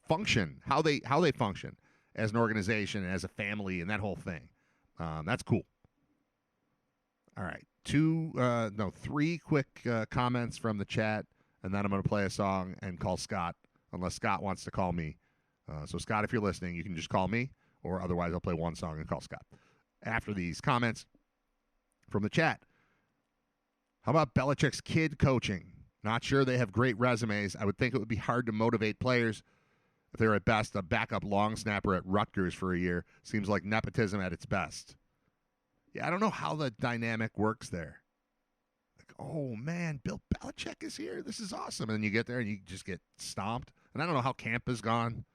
function, how they function as an organization, as a family, and that whole thing. That's cool. All right, 3 quick comments from the chat, and then I'm going to play a song and call Scott, unless Scott wants to call me. So, Scott, if you're listening, you can just call me, or otherwise I'll play one song and call Scott. After these comments from the chat. How about Belichick's kid coaching? Not sure they have great resumes. I would think it would be hard to motivate players if they're at best a backup long snapper at Rutgers for a year. Seems like nepotism at its best. Yeah, I don't know how the dynamic works there. Like, oh, man, Bill Belichick is here. This is awesome. And then you get there and you just get stomped. And I don't know how camp has gone.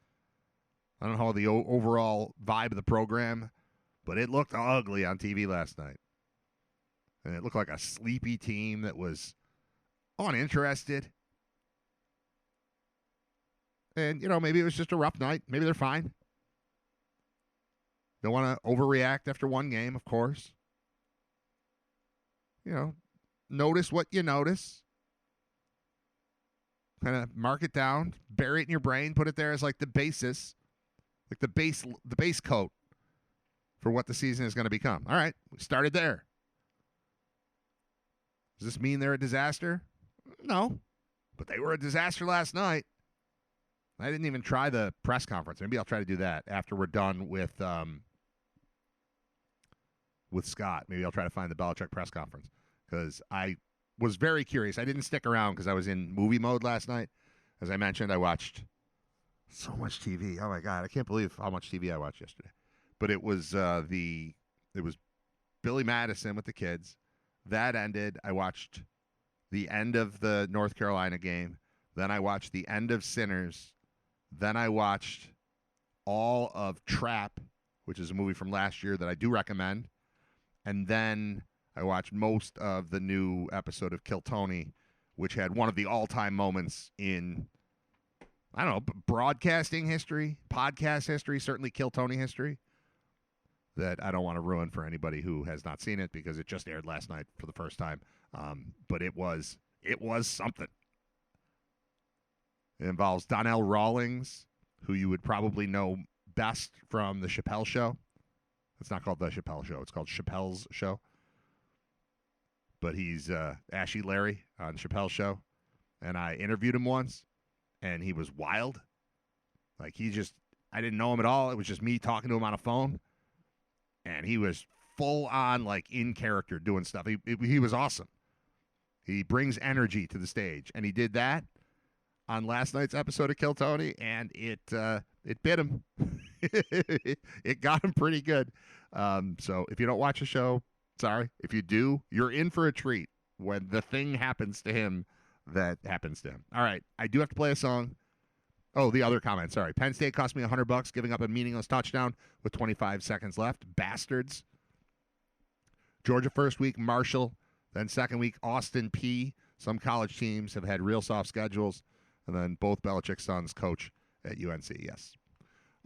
I don't know how the overall vibe of the program, but it looked ugly on TV last night. And it looked like a sleepy team that was uninterested. And, maybe it was just a rough night. Maybe they're fine. Don't want to overreact after one game, of course. Notice what you notice. Kind of mark it down, bury it in your brain, put it there as like the basis, like the base coat for what the season is going to become. All right, we started there. Does this mean they're a disaster? No, but they were a disaster last night. I didn't even try the press conference. Maybe I'll try to do that after we're done with Scott. Maybe I'll try to find the Belichick press conference because I was very curious. I didn't stick around because I was in movie mode last night. As I mentioned, I watched so much TV. Oh my god, I can't believe how much TV I watched yesterday. But it was Billy Madison with the kids. That ended. I watched the end of the North Carolina game. Then I watched the end of Sinners. Then I watched all of Trap, which is a movie from last year that I do recommend. And then I watched most of the new episode of Kill Tony, which had one of the all-time moments in, I don't know, broadcasting history, podcast history, certainly Kill Tony history, that I don't want to ruin for anybody who has not seen it because it just aired last night for the first time. But it was something. It involves Donnell Rawlings, who you would probably know best from The Chappelle Show. It's not called The Chappelle Show. It's called Chappelle's Show. But he's Ashy Larry on Chappelle's Show. And I interviewed him once, and he was wild. Like, I didn't know him at all. It was just me talking to him on a phone. And he was full on, like, in character doing stuff. He was awesome. He brings energy to the stage. And he did that on last night's episode of Kill Tony, and it bit him. It got him pretty good. So if you don't watch the show, sorry. If you do, you're in for a treat when the thing happens to him that happens to him. All right, I do have to play a song. Oh, the other comment, sorry. Penn State cost me $100 giving up a meaningless touchdown with 25 seconds left. Bastards. Georgia first week, Marshall. Then second week, Austin P. Some college teams have had real soft schedules. And then both Belichick's sons coach at UNC, yes.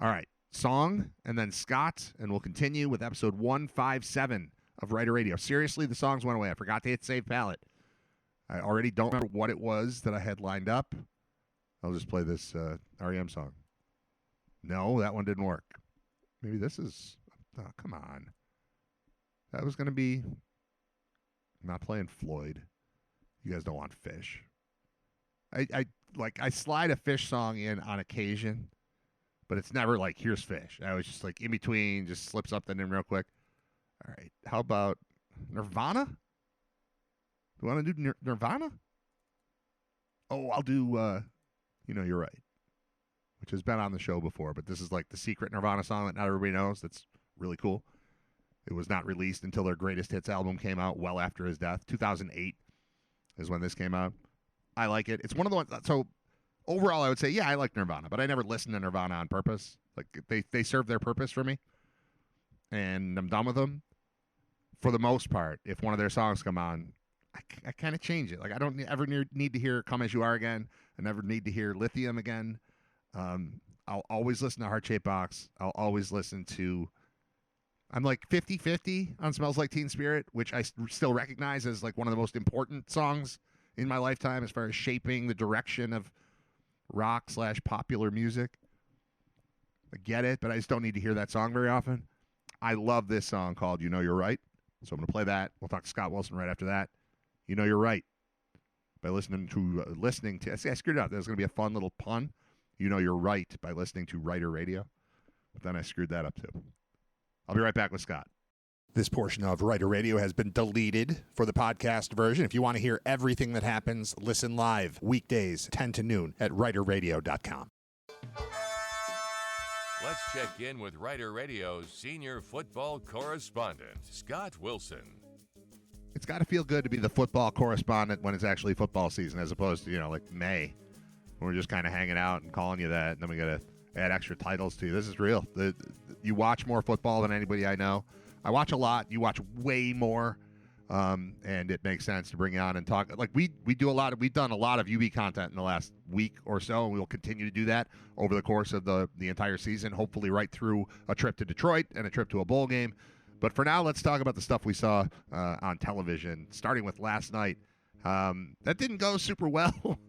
All right, song, and then Scott, and we'll continue with episode 157 of Writer Radio. Seriously, the songs went away. I forgot to hit Save Palette. I already don't remember what it was that I had lined up. I'll just play this REM song. No, that one didn't work. Maybe this is... Oh, come on. That was going to be... I'm not playing Floyd. You guys don't want Fish. I slide a Fish song in on occasion, but it's never like, here's Fish. I was just like in between, just slips up in real quick. All right, how about Nirvana? Do you want to do Nirvana? Oh, I'll do You Know You're Right, which has been on the show before, but this is like the secret Nirvana song that not everybody knows. That's really cool. It was not released until their greatest hits album came out well after his death. 2008 is when this came out. I like it. It's one of the ones. So overall, I would say, yeah, I like Nirvana, but I never listened to Nirvana on purpose. Like they serve their purpose for me, and I'm done with them. For the most part, if one of their songs come on, I kind of change it. Like I don't ever need to hear "Come As You Are" again. I never need to hear "Lithium" again. I'll always listen to Heart Shaped Box. I'll always listen to. I'm like 50-50 on "Smells Like Teen Spirit," which I still recognize as like one of the most important songs in my lifetime as far as shaping the direction of rock/popular music. I get it, but I just don't need to hear that song very often. I love this song called You Know You're Right. So I'm going to play that. We'll talk to Scott Wilson right after that. You Know You're Right. By listening to, see, I screwed it up. There's going to be a fun little pun. You Know You're Right by listening to Writer Radio. But then I screwed that up too. I'll be right back with Scott. This portion of Writer Radio has been deleted for the podcast version. If you want to hear everything that happens, listen live weekdays 10 to noon at writerradio.com. Let's check in with Writer Radio's senior football correspondent, Scott Wilson. It's got to feel good to be the football correspondent when it's actually football season as opposed to, like May, when we're just kind of hanging out and calling you that, and then we got to add extra titles to you. This is real. You watch more football than anybody I know. I watch a lot. You watch way more, and it makes sense to bring you on and talk. Like we've done a lot of UB content in the last week or so, and we will continue to do that over the course of the entire season, hopefully right through a trip to Detroit and a trip to a bowl game. But for now, let's talk about the stuff we saw on television, starting with last night. That didn't go super well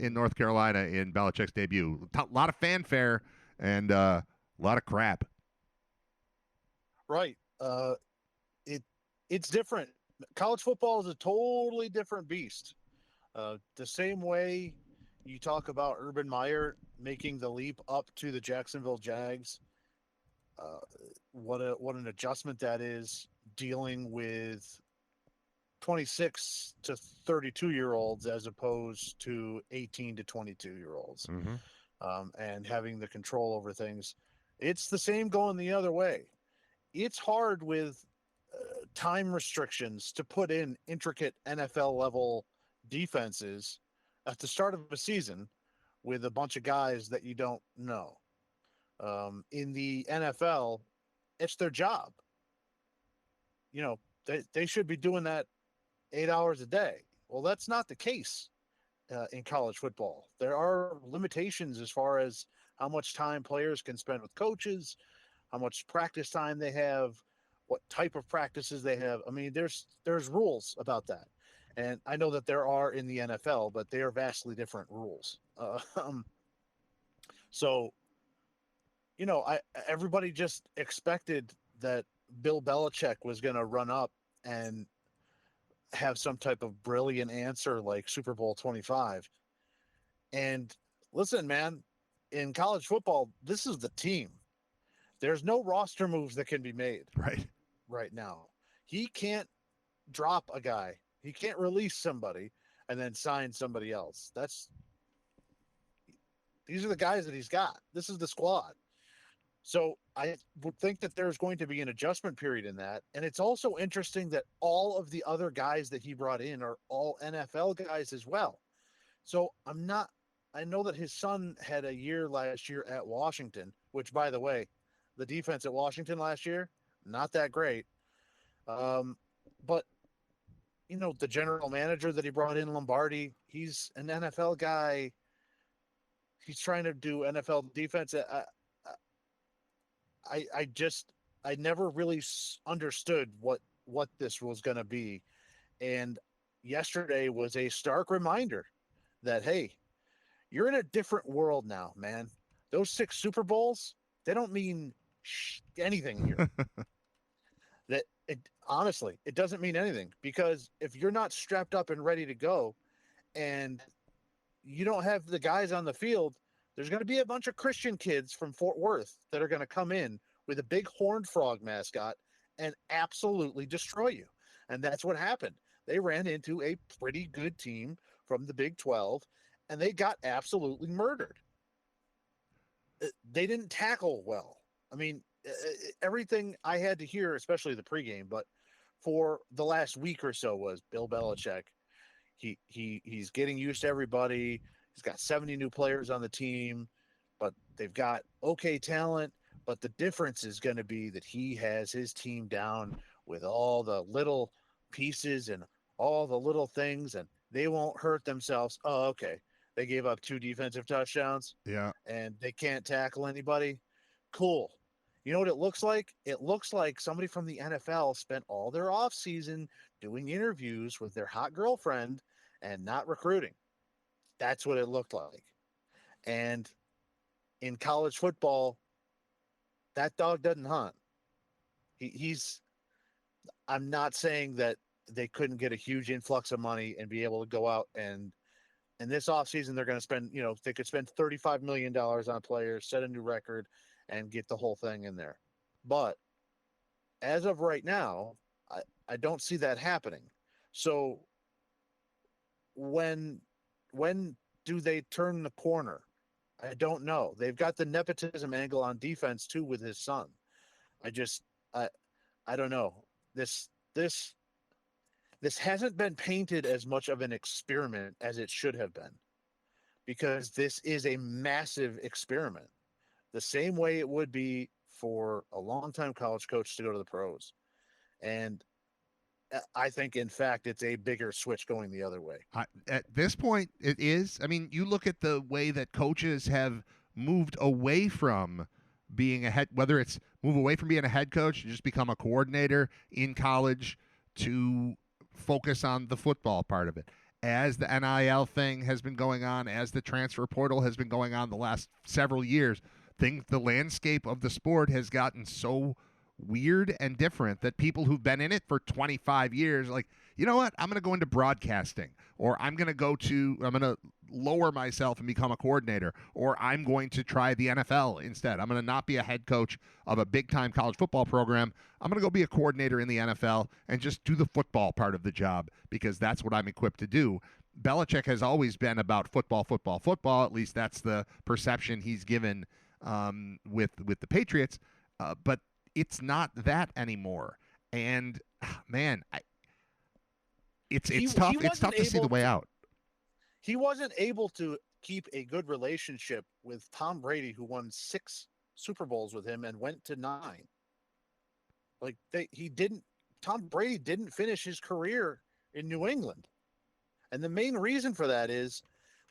in North Carolina in Belichick's debut. A lot of fanfare and a lot of crap. Right. It's different. College football is a totally different beast. The same way you talk about Urban Meyer making the leap up to the Jacksonville Jags. What an adjustment that is, dealing with 26 to 32-year-olds as opposed to 18 to 22-year-olds, and having the control over things. It's the same going the other way. It's hard with time restrictions to put in intricate NFL level defenses at the start of a season with a bunch of guys that you don't know. In the NFL, it's their job. You know, they should be doing that 8 hours a day. Well, that's not the case in college football. There are limitations as far as how much time players can spend with coaches, how much practice time they have, what type of practices they have. I mean, there's rules about that. And I know that there are in the NFL, but they are vastly different rules. So, you know, everybody just expected that Bill Belichick was going to run up and have some type of brilliant answer like Super Bowl 25. And listen, man, in college football, this is the team. There's no roster moves that can be made right now. He can't drop a guy. He can't release somebody and then sign somebody else. These are the guys that he's got. This is the squad. So I would think that there's going to be an adjustment period in that. And it's also interesting that all of the other guys that he brought in are all NFL guys as well. So I know that his son had a year last year at Washington, which, by the way, the defense at Washington last year, not that great. But, you know, the general manager that he brought in, Lombardi, he's an NFL guy. He's trying to do NFL defense. I never really understood what this was going to be. And yesterday was a stark reminder that, hey, you're in a different world now, man. Those 6 Super Bowls, they don't mean anything here. Honestly, it doesn't mean anything, because if you're not strapped up and ready to go and you don't have the guys on the field, there's going to be a bunch of Christian kids from Fort Worth that are going to come in with a big horned frog mascot and absolutely destroy you. And that's what happened. They ran into a pretty good team from the Big 12 and they got absolutely murdered. They didn't tackle well. I mean, everything I had to hear, especially the pregame, but for the last week or so, was Bill Belichick. He's getting used to everybody. He's got 70 new players on the team, but they've got okay talent. But the difference is going to be that he has his team down with all the little pieces and all the little things, and they won't hurt themselves. Oh, okay. They gave up 2 defensive touchdowns. Yeah. And they can't tackle anybody. Cool. You know what it looks like? It looks like somebody from the NFL spent all their offseason doing interviews with their hot girlfriend and not recruiting. That's what it looked like. And in college football, that dog doesn't hunt. I'm not saying that they couldn't get a huge influx of money and be able to go out and in this offseason, they're going to spend, you know, they could spend $35 million on players, set a new record, and get the whole thing in there. But as of right now, I don't see that happening. So when do they turn the corner? I don't know. They've got the nepotism angle on defense too with his son. I don't know. This hasn't been painted as much of an experiment as it should have been, because this is a massive experiment, the same way it would be for a longtime college coach to go to the pros. And I think, in fact, it's a bigger switch going the other way. At this point, it is. I mean, you look at the way that coaches have moved away from being a head, whether it's move away from being a head coach and just become a coordinator in college to focus on the football part of it. As the NIL thing has been going on, as the transfer portal has been going on the last several years, the landscape of the sport has gotten so weird and different that people who've been in it for 25 years, like, you know what, I'm going to go into broadcasting, or I'm going to lower myself and become a coordinator, or I'm going to try the NFL instead. I'm going to not be a head coach of a big-time college football program. I'm going to go be a coordinator in the NFL and just do the football part of the job because that's what I'm equipped to do. Belichick has always been about football, football, football. At least that's the perception he's given with the Patriots. But it's not that anymore. And man, it's tough. It's tough to see the way out. He wasn't able to keep a good relationship with Tom Brady, who won 6 Super Bowls with him and went to 9. Like Tom Brady didn't finish his career in New England. And the main reason for that is,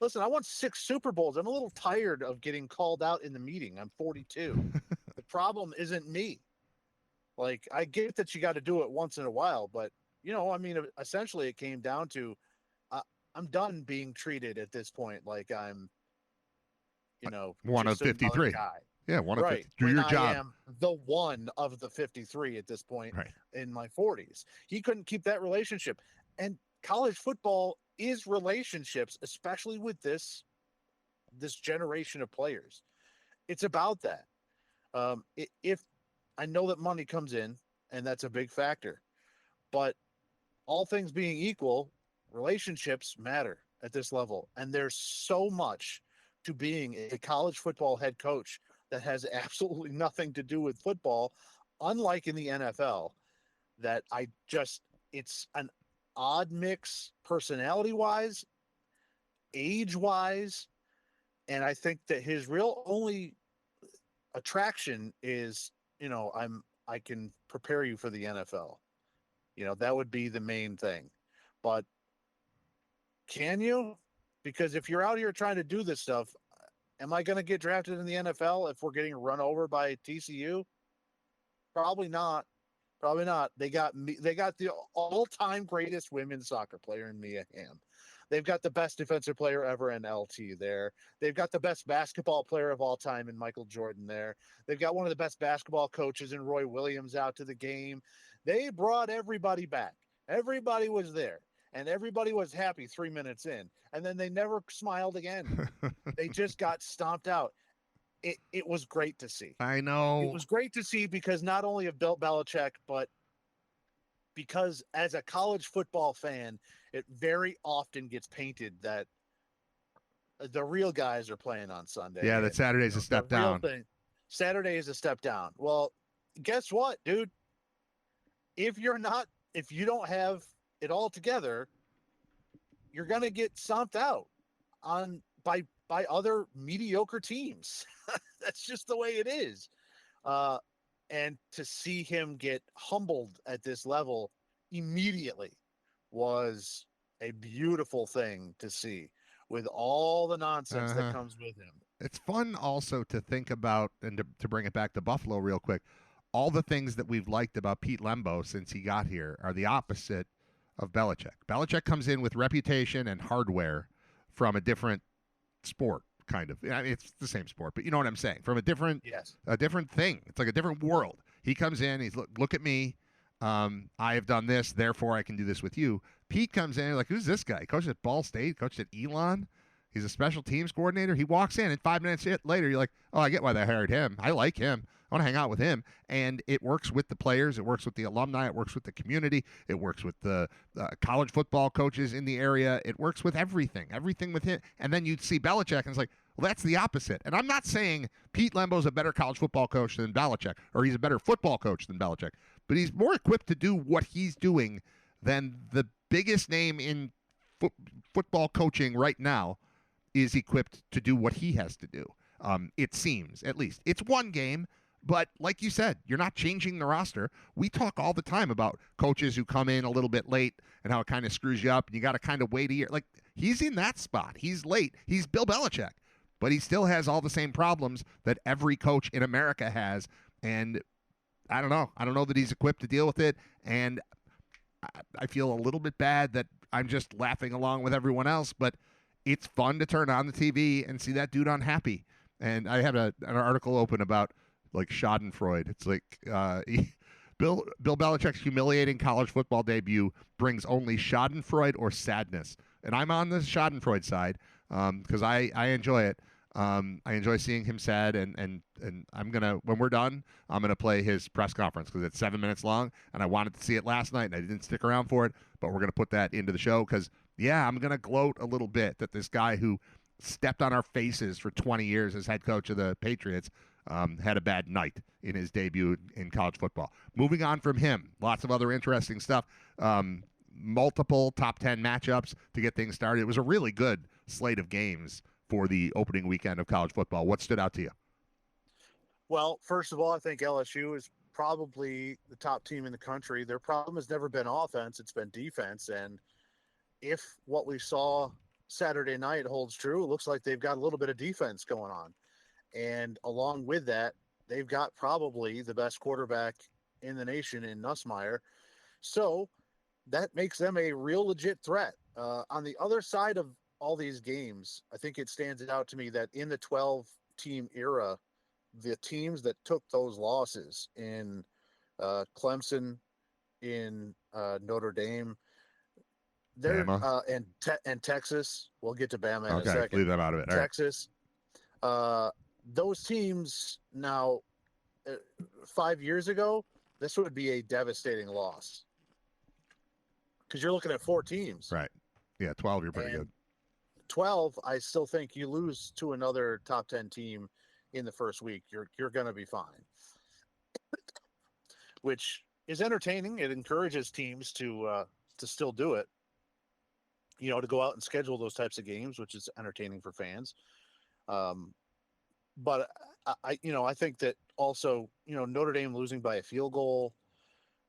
listen, I won 6 Super Bowls. I'm a little tired of getting called out in the meeting. I'm 42. The problem isn't me. Like, I get that you got to do it once in a while, but, essentially it came down to, I'm done being treated at this point like I'm, one of 53. Guy. Yeah, one of right. 53. Do your job. I am the one of the 53 at this point in my 40s. He couldn't keep that relationship. And college football is relationships, especially with this generation of players. It's about that. If I know that money comes in, and that's a big factor, but all things being equal, relationships matter at this level. And there's so much to being a college football head coach that has absolutely nothing to do with football, unlike in the NFL, that it's an odd mix personality-wise, age-wise, and I think that his real only attraction is, I can prepare you for the NFL. That would be the main thing. But can you? Because if you're out here trying to do this stuff, am I going to get drafted in the NFL if we're getting run over by TCU? Probably not. Probably not. They got the all-time greatest women's soccer player in Mia Hamm. They've got the best defensive player ever in LT there. They've got the best basketball player of all time in Michael Jordan there. They've got one of the best basketball coaches in Roy Williams out to the game. They brought everybody back. Everybody was there. And everybody was happy 3 minutes in. And then they never smiled again. They just got stomped out. It was great to see. I know. It was great to see because not only of Bill Belichick, but because as a college football fan, it very often gets painted that the real guys are playing on Sunday. Yeah, that Saturday's a step down. Saturday is a step down. Well, guess what, dude? If you don't have it all together, you're going to get stomped out by other mediocre teams. That's just the way it is. And to see him get humbled at this level immediately was a beautiful thing to see, with all the nonsense that comes with him. It's fun also to think about, and to bring it back to Buffalo real quick, all the things that we've liked about Pete Lembo since he got here are the opposite of Belichick. Belichick comes in with reputation and hardware from a different sport, kind of. I mean, it's the same sport, but you know what I'm saying. From a different thing. It's like a different world. He comes in, he's look at me. I have done this, therefore I can do this with you. Pete comes in, like, who's this guy? He coached at Ball State, coached at Elon. He's a special teams coordinator. He walks in, and 5 minutes later, you're like, oh, I get why they hired him. I like him. I want to hang out with him. And it works with the players. It works with the alumni. It works with the community. It works with the college football coaches in the area. It works with everything with him. And then you'd see Belichick, and it's like, well, that's the opposite. And I'm not saying Pete Lembo's a better college football coach than Belichick, or he's a better football coach than Belichick, but he's more equipped to do what he's doing than the biggest name in football coaching right now is equipped to do what he has to do. It seems, at least. It's one game, but like you said, you're not changing the roster. We talk all the time about coaches who come in a little bit late and how it kind of screws you up, and you got to kind of wait a year. Like, he's in that spot. He's late. He's Bill Belichick, but he still has all the same problems that every coach in America has, and I don't know. I don't know that he's equipped to deal with it, and I feel a little bit bad that I'm just laughing along with everyone else, but it's fun to turn on the TV and see that dude unhappy. And I had an article open about, like, Schadenfreude. It's like Bill Belichick's humiliating college football debut brings only Schadenfreude or sadness. And I'm on the Schadenfreude side. because I enjoy it. I enjoy seeing him sad, and I'm gonna when we're done, I'm gonna play his press conference because it's 7 minutes long, and I wanted to see it last night, and I didn't stick around for it, but we're gonna put that into the show because I'm gonna gloat a little bit that this guy who stepped on our faces for 20 years as head coach of the Patriots had a bad night in his debut in college football. Moving on from him, lots of other interesting stuff. Multiple top 10 matchups to get things started. It was a really good slate of games for the opening weekend of college football. What stood out to you? Well, first of all, I think LSU is probably the top team in the country. Their problem has never been offense, it's been defense. And if what we saw Saturday night holds true, it looks like they've got a little bit of defense going on. And along with that, they've got probably the best quarterback in the nation in Nussmeier. So that makes them a real legit threat. On the other side of all these games, I think it stands out to me that in the 12-team era, the teams that took those losses in Clemson, in Notre Dame, they're and Texas. We'll get to Bama in a second. Leave them out of it. All Texas. Those teams now, 5 years ago, this would be a devastating loss because you're looking at 4 teams. Right. Yeah, 12, you're pretty good. 12, I still think you lose to another top 10 team in the first week, you're going to be fine, which is entertaining. It encourages teams to still do it, to go out and schedule those types of games, which is entertaining for fans. But I think that also, Notre Dame losing by a field goal,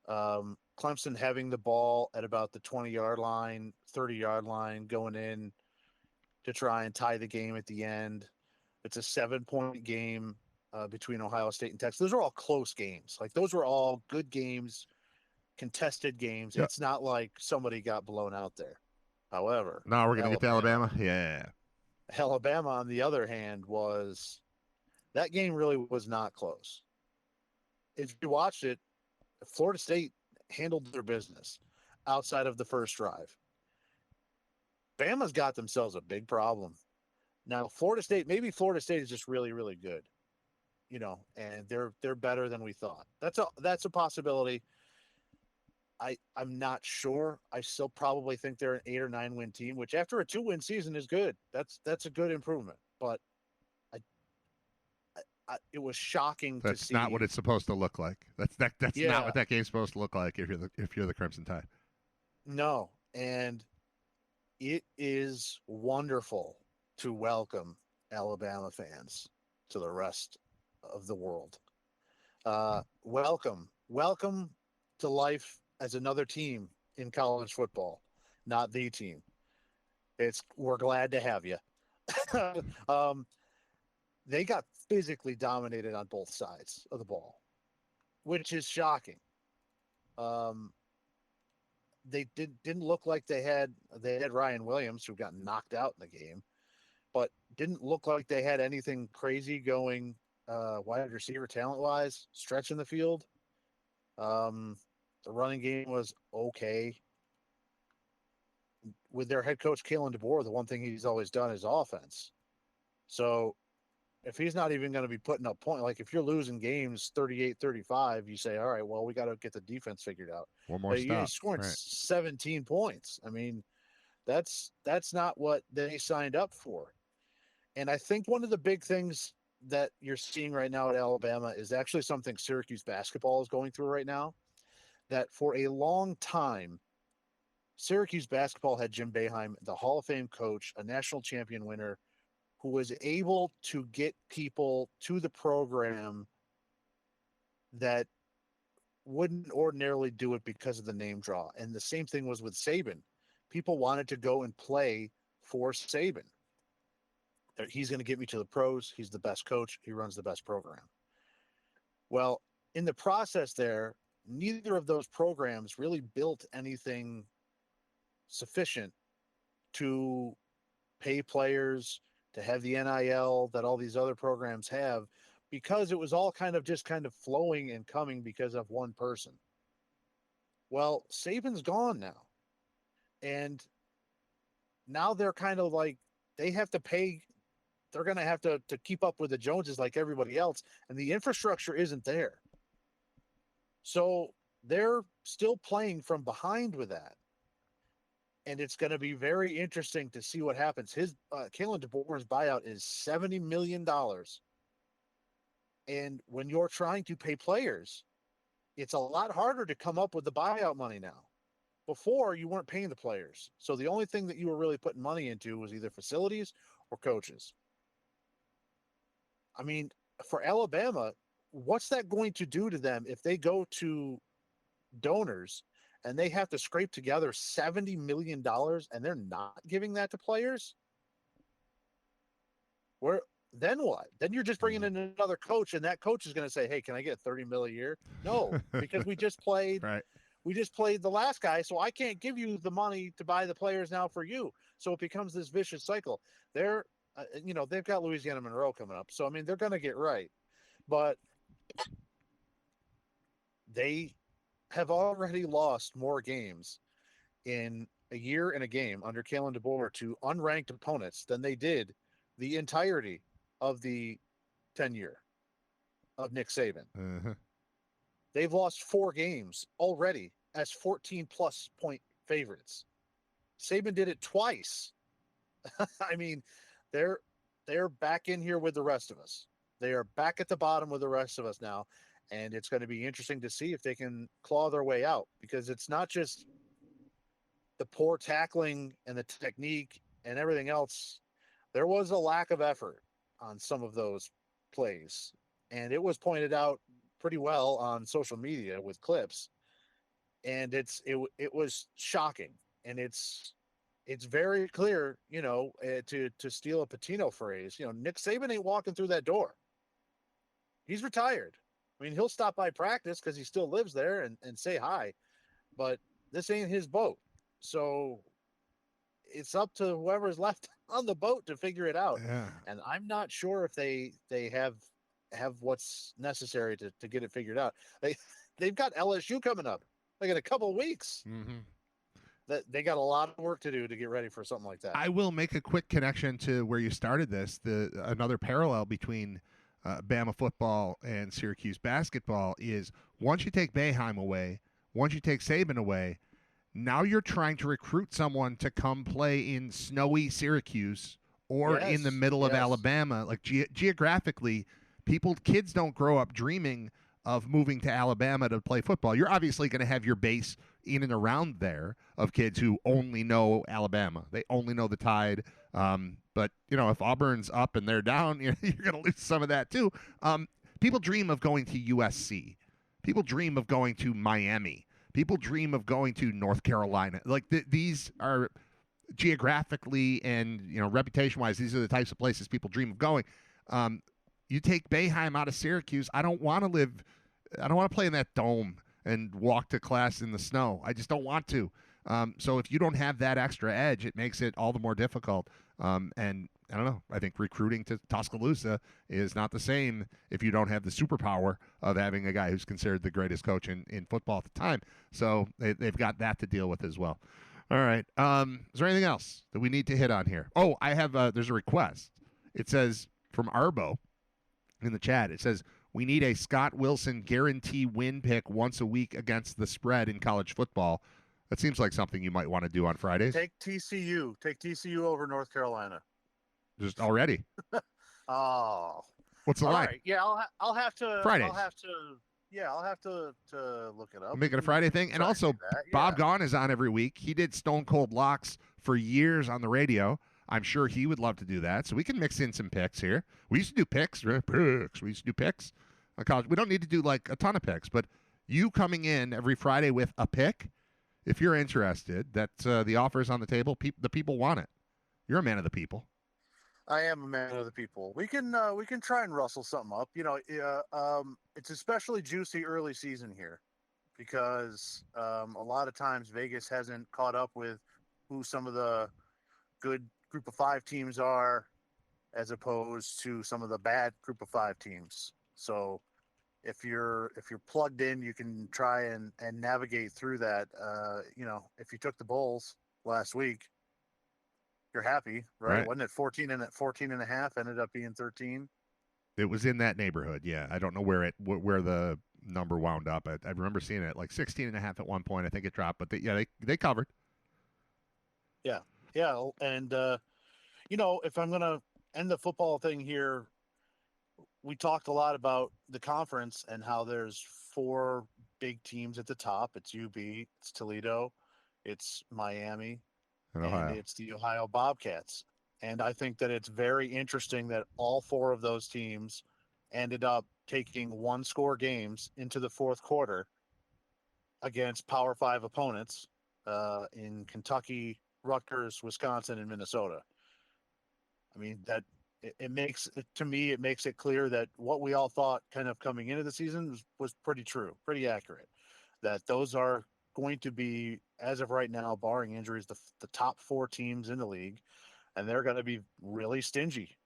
Clemson having the ball at about the 20-yard line, 30-yard line, going in to try and tie the game at the end. It's a 7-point game between Ohio State and Texas. Those are all close games. Like, those were all good games, contested games. Yep. It's not like somebody got blown out there. However, now we're going to get to Alabama. Yeah. Alabama, on the other hand, that game really was not close. If you watched it, Florida State handled their business outside of the first drive. Bama's got themselves a big problem. Now, Florida State is just really, really good, and they're better than we thought. That's a possibility. I'm not sure. I still probably think they're an 8 or 9 win team, which after a 2-win season is good. That's a good improvement. But it was shocking to see. That's not what it's supposed to look like. That's not what that game's supposed to look like if you're the Crimson Tide. No, and it is wonderful to welcome Alabama fans to the rest of the world. Welcome to life as another team in college football, not the team. We're glad to have you. They got physically dominated on both sides of the ball, which is shocking. They didn't look like they had Ryan Williams, who got knocked out in the game, but didn't look like they had anything crazy going wide receiver talent-wise, stretching the field. The running game was okay. With their head coach, Kalen DeBoer, the one thing he's always done is offense. So if he's not even going to be putting up points, like if you're losing games 38-35, you say, all right, well, we got to get the defense figured out. One more stop. You're scoring 17 points. I mean, that's not what they signed up for. And I think one of the big things that you're seeing right now at Alabama is actually something Syracuse basketball is going through right now, that for a long time, Syracuse basketball had Jim Boeheim, the Hall of Fame coach, a national champion winner, who was able to get people to the program that wouldn't ordinarily do it because of the name draw. And the same thing was with Saban. People wanted to go and play for Saban. He's going to get me to the pros. He's the best coach. He runs the best program. Well, in the process there, neither of those programs really built anything sufficient to pay players, to have the NIL that all these other programs have, because it was all kind of flowing and coming because of one person. Well, Saban's gone now. And now they're kind of like they have to pay. They're going to have to keep up with the Joneses like everybody else, and the infrastructure isn't there. So they're still playing from behind with that. And it's going to be very interesting to see what happens. His Kalen DeBoer's buyout is $70 million. And when you're trying to pay players, it's a lot harder to come up with the buyout money now. Before, you weren't paying the players. So the only thing that you were really putting money into was either facilities or coaches. I mean, for Alabama, what's that going to do to them if they go to donors and they have to scrape together $70 million and they're not giving that to players? Where then what? Then you're just bringing in another coach, and that coach is going to say, "Hey, can I get 30 mil a year?" No, because we just played. Right. We just played the last guy, so I can't give you the money to buy the players now for you. So it becomes this vicious cycle. They're, they've got Louisiana Monroe coming up, so I mean they're going to get right, but they have already lost more games in a year and a game under Kalen DeBoer to unranked opponents than they did the entirety of the tenure of Nick Saban. Uh-huh. They've lost 4 games already as 14-plus point favorites. Saban did it twice. I mean, they're back in here with the rest of us. They are back at the bottom with the rest of us now, and it's going to be interesting to see if they can claw their way out, because it's not just the poor tackling and the technique and everything else. There was a lack of effort on some of those plays, and it was pointed out pretty well on social media with clips, and it was shocking, and it's very clear, to steal a Patino phrase, Nick Saban ain't walking through that door. He's retired. I mean, he'll stop by practice because he still lives there and say hi, but this ain't his boat. So it's up to whoever's left on the boat to figure it out. Yeah. And I'm not sure if they have what's necessary to get it figured out. They've got LSU coming up like in a couple of weeks. Mm-hmm. That they got a lot of work to do to get ready for something like that. I will make a quick connection to where you started this. Another parallel between Bama football and Syracuse basketball is once you take Boeheim away, once you take Saban away, now you're trying to recruit someone to come play in snowy Syracuse or in the middle of Alabama. Like geographically, kids don't grow up dreaming of moving to Alabama to play football. You're obviously going to have your base in and around there of kids who only know Alabama. They only know the Tide. But, if Auburn's up and they're down, you're going to lose some of that too. People dream of going to USC. People dream of going to Miami. People dream of going to North Carolina. Like these are geographically and, reputation-wise, these are the types of places people dream of going. You take Boeheim out of Syracuse, I don't want to play in that dome and walk to class in the snow. I just don't want to. So if you don't have that extra edge, it makes it all the more difficult. And I don't know. I think recruiting to Tuscaloosa is not the same if you don't have the superpower of having a guy who's considered the greatest coach in football at the time. So they've got that to deal with as well. All right. Is there anything else that we need to hit on here? Oh, I have there's a request. It says from Arbo in the chat. It says, we need a Scott Wilson guarantee win pick once a week against the spread in college football. That seems like something you might want to do on Fridays. Take TCU. Take TCU over North Carolina. Just already? Oh. What's the line? Right. Yeah, I'll have to. Fridays. I'll have to look it up. Make it a Friday thing. And also, Bob Gaughan is on every week. He did Stone Cold Locks for years on the radio. I'm sure he would love to do that. So we can mix in some picks here. We used to do picks. We used to do picks on college. We don't need to do like a ton of picks, but you coming in every Friday with a pick, if you're interested, that's the offer is on the table. The people want it. You're a man of the people. I am a man of the people. We can try and rustle something up. It's especially juicy early season here because a lot of times Vegas hasn't caught up with who some of the good group of 5 teams are as opposed to some of the bad group of 5 teams. So if you're plugged in, you can try and navigate through that. If you took the Bulls last week, you're happy, right? Right. Wasn't it 14 and a half ended up being 13? It was in that neighborhood. Yeah. I don't know where the number wound up. I remember seeing it like 16 and a half at one point. I think it dropped, but they covered. Yeah. Yeah. And, if I'm going to end the football thing here, we talked a lot about the conference and how there's four big teams at the top. It's UB, it's Toledo, it's Miami, In and Ohio. it's the Ohio Bobcats. And I think that it's very interesting that all four of those teams ended up taking one score games into the fourth quarter against Power Five opponents in Kentucky, Rutgers, Wisconsin, and Minnesota. I mean, it makes to me it makes it clear that what we all thought kind of coming into the season was pretty true, pretty accurate. That those are going to be, as of right now, barring injuries, the top four teams in the league, and they're going to be really stingy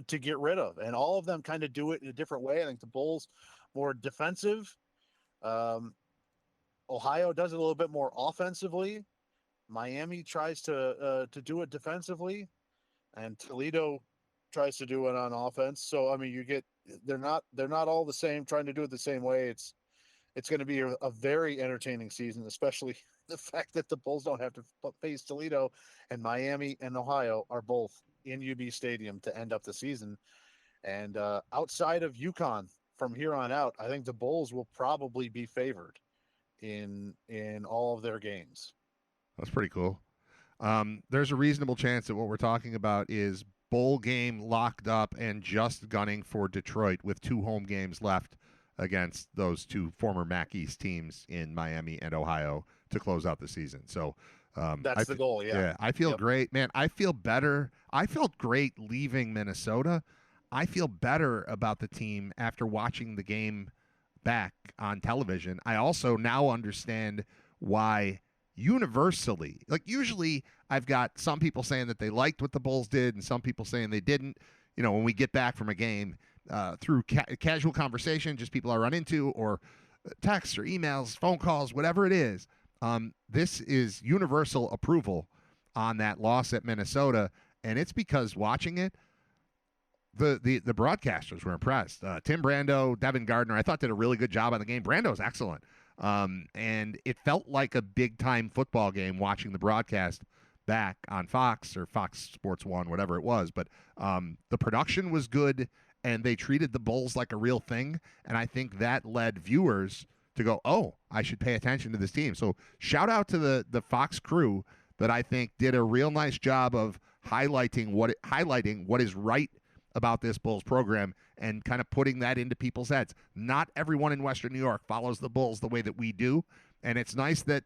to get rid of. And all of them kind of do it in a different way. I think the Bulls more defensive. Um, Ohio does it a little bit more offensively. Miami tries to do it defensively, and Toledo tries to do it on offense. So I mean, they're not all the same, trying to do it the same way. It's going to be a very entertaining season, especially the fact that the Bulls don't have to face Toledo, and Miami and Ohio are both in UB Stadium to end up the season. And outside of UConn, from here on out, I think the Bulls will probably be favored in all of their games. That's pretty cool. There's a reasonable chance that what we're talking about is bowl game locked up and just gunning for Detroit with 2 home games left against those 2 former MAC East teams in Miami and Ohio to close out the season. So That's the goal. Yeah. I feel Yep. great, man. I feel better. I felt great leaving Minnesota. I feel better about the team after watching the game back on television. I also now understand why universally, like usually I've got some people saying that they liked what the Bulls did and some people saying they didn't. When we get back from a game through casual conversation, just people I run into, or texts or emails, phone calls, whatever it is. This is universal approval on that loss at Minnesota, and it's because watching it, the broadcasters were impressed. Tim Brando, Devin Gardner, I thought did a really good job on the game. Brando's excellent. And it felt like a big time football game watching the broadcast back on Fox or Fox Sports 1, whatever it was. But the production was good, and they treated the Bulls like a real thing. And I think that led viewers to go, oh, I should pay attention to this team. So shout out to the Fox crew that I think did a real nice job of highlighting what is right about this Bulls program and kind of putting that into people's heads. Not everyone in Western New York follows the Bulls the way that we do, and it's nice that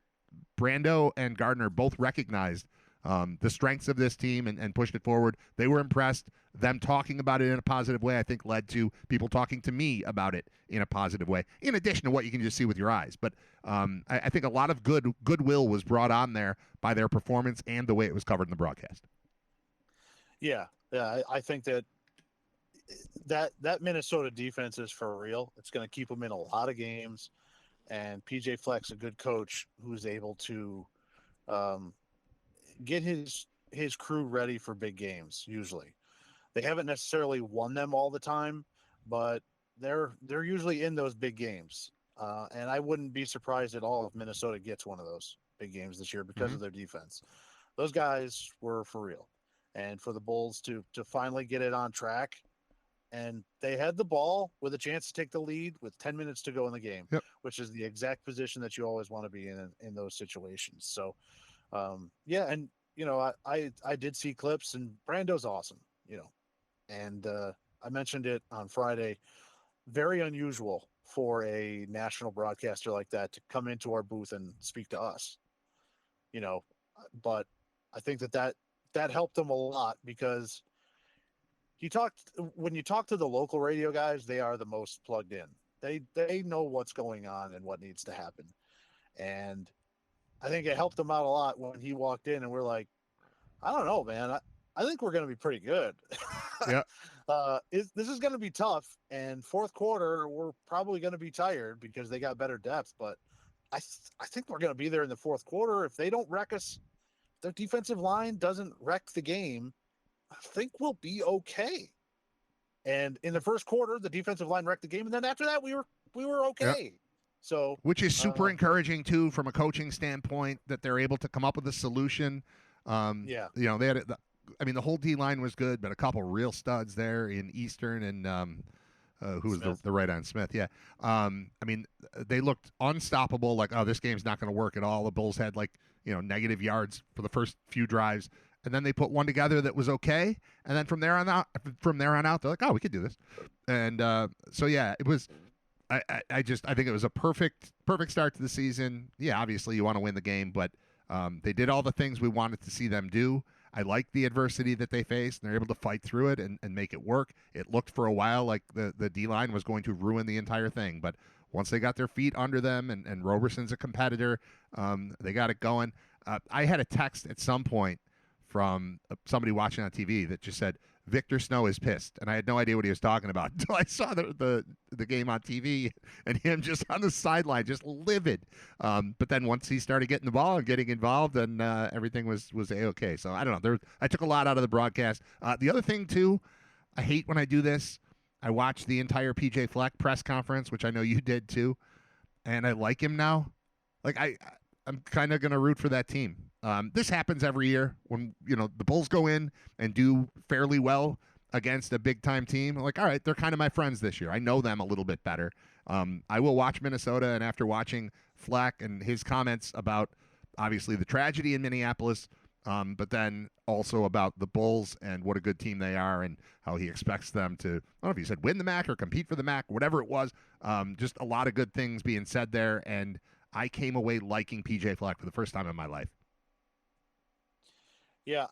Brando and Gardner both recognized the strengths of this team and pushed it forward. They were impressed. Them talking about it in a positive way, I think, led to people talking to me about it in a positive way, in addition to what you can just see with your eyes. But I think a lot of goodwill was brought on there by their performance and the way it was covered in the broadcast. Yeah. I think that Minnesota defense is for real. It's going to keep them in a lot of games, and PJ Fleck's a good coach who's able to get his crew ready for big games. Usually, they haven't necessarily won them all the time, but they're usually in those big games. And I wouldn't be surprised at all if Minnesota gets one of those big games this year because of their defense. Those guys were for real, and for the Bulls to finally get it on track. And they had the ball with a chance to take the lead with 10 minutes to go in the game, which is the exact position that you always want to be in those situations. So, yeah. And, I did see clips, and Brando's awesome, and I mentioned it on Friday. Very unusual for a national broadcaster like that to come into our booth and speak to us, but I think that helped him a lot because when you talk to the local radio guys, they are the most plugged in. They know what's going on and what needs to happen. And I think it helped him out a lot when he walked in and we're like, I don't know, man. I think we're going to be pretty good. Yeah. This is going to be tough. And fourth quarter, we're probably going to be tired because they got better depth. But I think we're going to be there in the fourth quarter. If they don't wreck us their defensive line doesn't wreck the game, I think we'll be okay. And in the first quarter, the defensive line wrecked the game, and then after that, we were okay. Yep. So, which is super encouraging too, from a coaching standpoint, that they're able to come up with a solution. Yeah. They had. The whole D line was good, but a couple real studs there in Eastern and who was the right on Smith. Yeah. They looked unstoppable. Like, oh, this game's not going to work at all. The Bulls had negative yards for the first few drives. And then they put one together that was okay, and then from there on out, they're like, "Oh, we could do this." And it was. I think it was a perfect start to the season. Yeah, obviously you want to win the game, but they did all the things we wanted to see them do. I like the adversity that they faced, and they're able to fight through it and make it work. It looked for a while like the D-line was going to ruin the entire thing, but once they got their feet under them and Roberson's a competitor, they got it going. I had a text at some point from somebody watching on TV that just said, Victor Snow is pissed, and I had no idea what he was talking about until I saw the game on TV and him just on the sideline, just livid. But then once he started getting the ball and getting involved, then everything was A-okay. So I don't know. I took a lot out of the broadcast. The other thing too, I hate when I do this. I watched the entire PJ Fleck press conference, which I know you did too, and I like him now. Like I'm kind of going to root for that team. This happens every year when, the Bulls go in and do fairly well against a big-time team. I'm like, all right, they're kind of my friends this year. I know them a little bit better. I will watch Minnesota, and after watching Fleck and his comments about, obviously, the tragedy in Minneapolis, but then also about the Bulls and what a good team they are and how he expects them to, I don't know if he said win the MAC or compete for the MAC, whatever it was. Just a lot of good things being said there, and I came away liking PJ Fleck for the first time in my life. Yeah,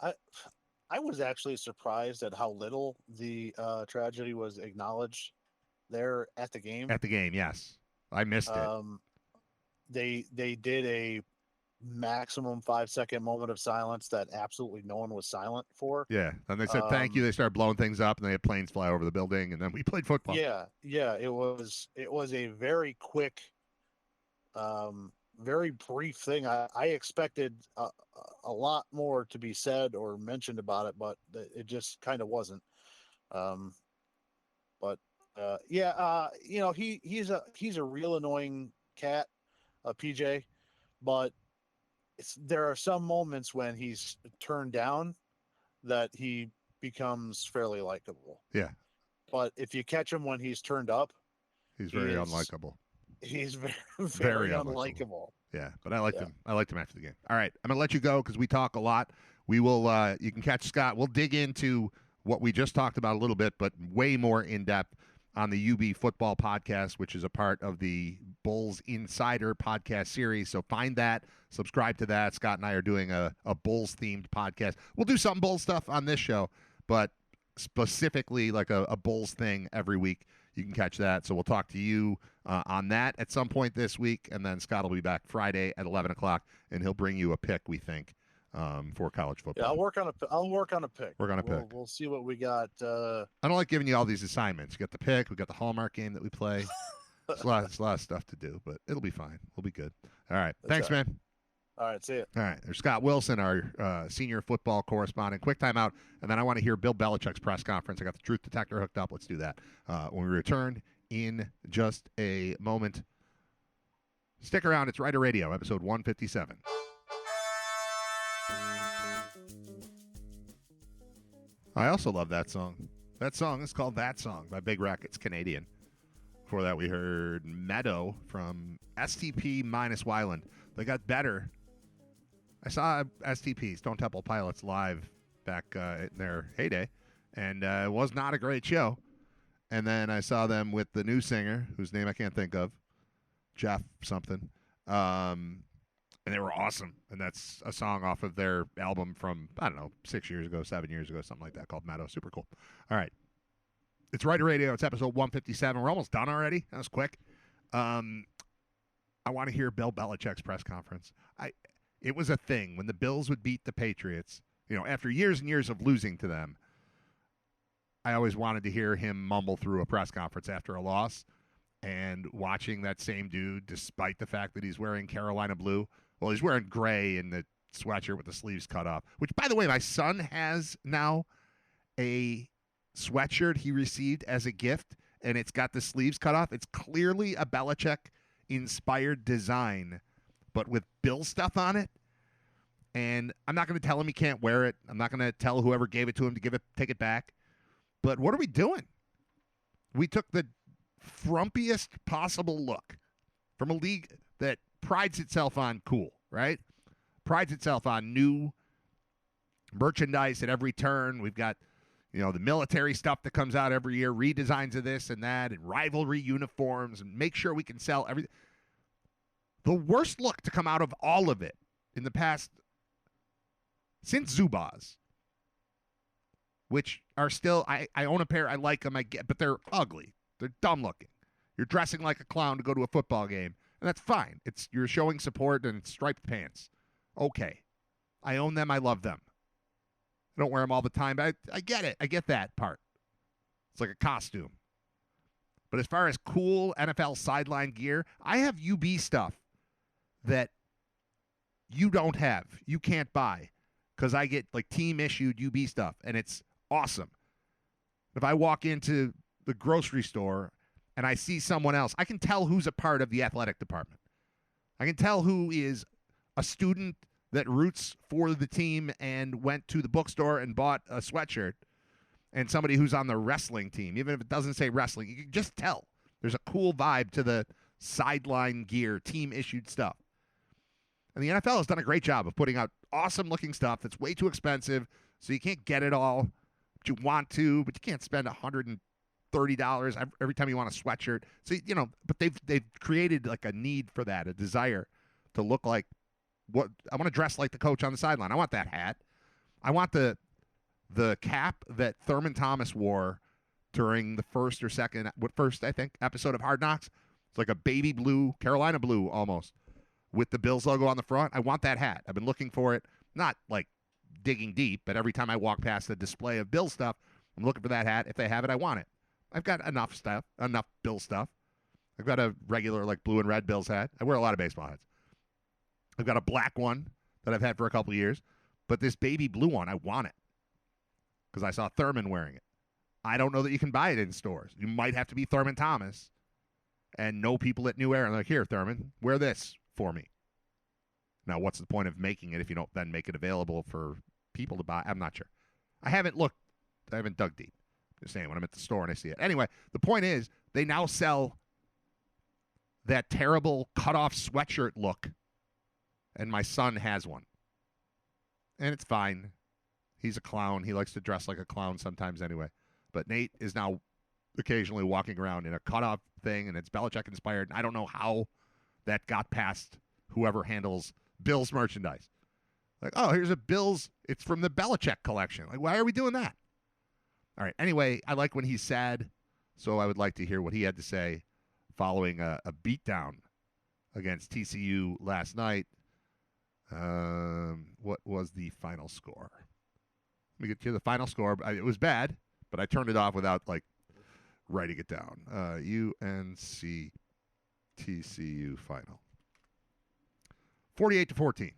I was actually surprised at how little the tragedy was acknowledged there at the game. At the game, yes. I missed it. They did a maximum 5-second moment of silence that absolutely no one was silent for. Yeah, and they said thank you. They started blowing things up, and they had planes fly over the building, and then we played football. Yeah, it was a very quick, very brief thing. I expected a lot more to be said or mentioned about it, but it just kind of wasn't. He's a real annoying cat, PJ, but there are some moments when he's turned down that he becomes fairly likable. Yeah. But if you catch him when he's turned up, he's very unlikable. He's very unlikable. Yeah, but I liked him. I liked him after the game. All right, I'm going to let you go because we talk a lot. We will. You can catch Scott. We'll dig into what we just talked about a little bit, but way more in depth on the UB Football Podcast, which is a part of the Bulls Insider podcast series. So find that, subscribe to that. Scott and I are doing a Bulls themed podcast. We'll do some Bulls stuff on this show, but specifically like a Bulls thing every week. You can catch that. So we'll talk to you on that at some point this week, and then Scott will be back Friday at 11 o'clock, and he'll bring you a pick, we think, for college football. Yeah, I'll work on a pick. Work on a pick. We'll see what we got. I don't like giving you all these assignments. You got the pick. We got the Hallmark game that we play. It's a lot of stuff to do, but it'll be fine. We'll be good. All right. Thanks, man. All right, see you. All right, there's Scott Wilson, our senior football correspondent. Quick timeout, and then I want to hear Bill Belichick's press conference. I got the truth detector hooked up. Let's do that when we return in just a moment. Stick around. It's Rider Radio, episode 157. I also love that song. That song is called That Song by Big Rack. It's Canadian. Before that, we heard Meadow from STP minus Wyland. They got better. I saw STP, Stone Temple Pilots, live back in their heyday, and it was not a great show. And then I saw them with the new singer, whose name I can't think of, Jeff something, and they were awesome. And that's a song off of their album from, I don't know, 6 years ago, 7 years ago, something like that, called Meadow. Super cool. All right. It's Rider Radio. It's episode 157. We're almost done already. That was quick. I want to hear Bill Belichick's press conference. It was a thing when the Bills would beat the Patriots, after years and years of losing to them. I always wanted to hear him mumble through a press conference after a loss, and watching that same dude, despite the fact that he's wearing Carolina blue. Well, he's wearing gray in the sweatshirt with the sleeves cut off. Which, by the way, my son has now a sweatshirt he received as a gift, and it's got the sleeves cut off. It's clearly a Belichick-inspired design, but with Bill stuff on it. And I'm not going to tell him he can't wear it. I'm not going to tell whoever gave it to him to take it back. But what are we doing? We took the frumpiest possible look from a league that prides itself on cool, right? Prides itself on new merchandise at every turn. We've got, the military stuff that comes out every year, redesigns of this and that, and rivalry uniforms, and make sure we can sell everything. The worst look to come out of all of it in the past, since Zubaz, which are still, I own a pair, I like them, I get, but they're ugly. They're dumb looking. You're dressing like a clown to go to a football game, and that's fine. You're showing support and striped pants. Okay. I own them. I love them. I don't wear them all the time, but I get it. I get that part. It's like a costume. But as far as cool NFL sideline gear, I have UB stuff that you don't have. You can't buy because I get like team-issued UB stuff, and it's awesome. If I walk into the grocery store and I see someone else, I can tell who's a part of the athletic department. I can tell who is a student that roots for the team and went to the bookstore and bought a sweatshirt, and somebody who's on the wrestling team. Even if it doesn't say wrestling, you can just tell. There's a cool vibe to the sideline gear, team-issued stuff. And the NFL has done a great job of putting out awesome-looking stuff that's way too expensive, so you can't get it all, but you want to, but you can't spend $130 every time you want a sweatshirt. So, but they've created like a need for that, a desire to look like what I want to dress like the coach on the sideline. I want that hat. I want the cap that Thurman Thomas wore during the first, I think, episode of Hard Knocks. It's like a baby blue, Carolina blue almost, with the Bills logo on the front. I want that hat. I've been looking for it, not like digging deep, but every time I walk past a display of Bill stuff, I'm looking for that hat. If they have it, I want it. I've got enough Bill stuff. I've got a regular like blue and red Bills hat. I wear a lot of baseball hats. I've got a black one that I've had for a couple of years, but this baby blue one, I want it because I saw Thurman wearing it. I don't know that you can buy it in stores. You might have to be Thurman Thomas and know people at New Era. Like, here, Thurman, wear this for me. Now, what's the point of making it if you don't then make it available for people to buy? I'm not sure. I haven't looked. I haven't dug deep. I'm just saying when I'm at the store and I see it. Anyway, the point is they now sell that terrible cut-off sweatshirt look, and my son has one. And it's fine. He's a clown. He likes to dress like a clown sometimes anyway. But Nate is now occasionally walking around in a cut-off thing, and it's Belichick-inspired. And I don't know how that got past whoever handles Bills merchandise. Like, oh, here's a Bills. It's from the Belichick collection. Like, why are we doing that? All right. Anyway, I like when he's sad, so I would like to hear what he had to say following a beatdown against TCU last night. What was the final score? Let me get to the final score. It was bad, but I turned it off without like writing it down. UNC TCU final. 48-14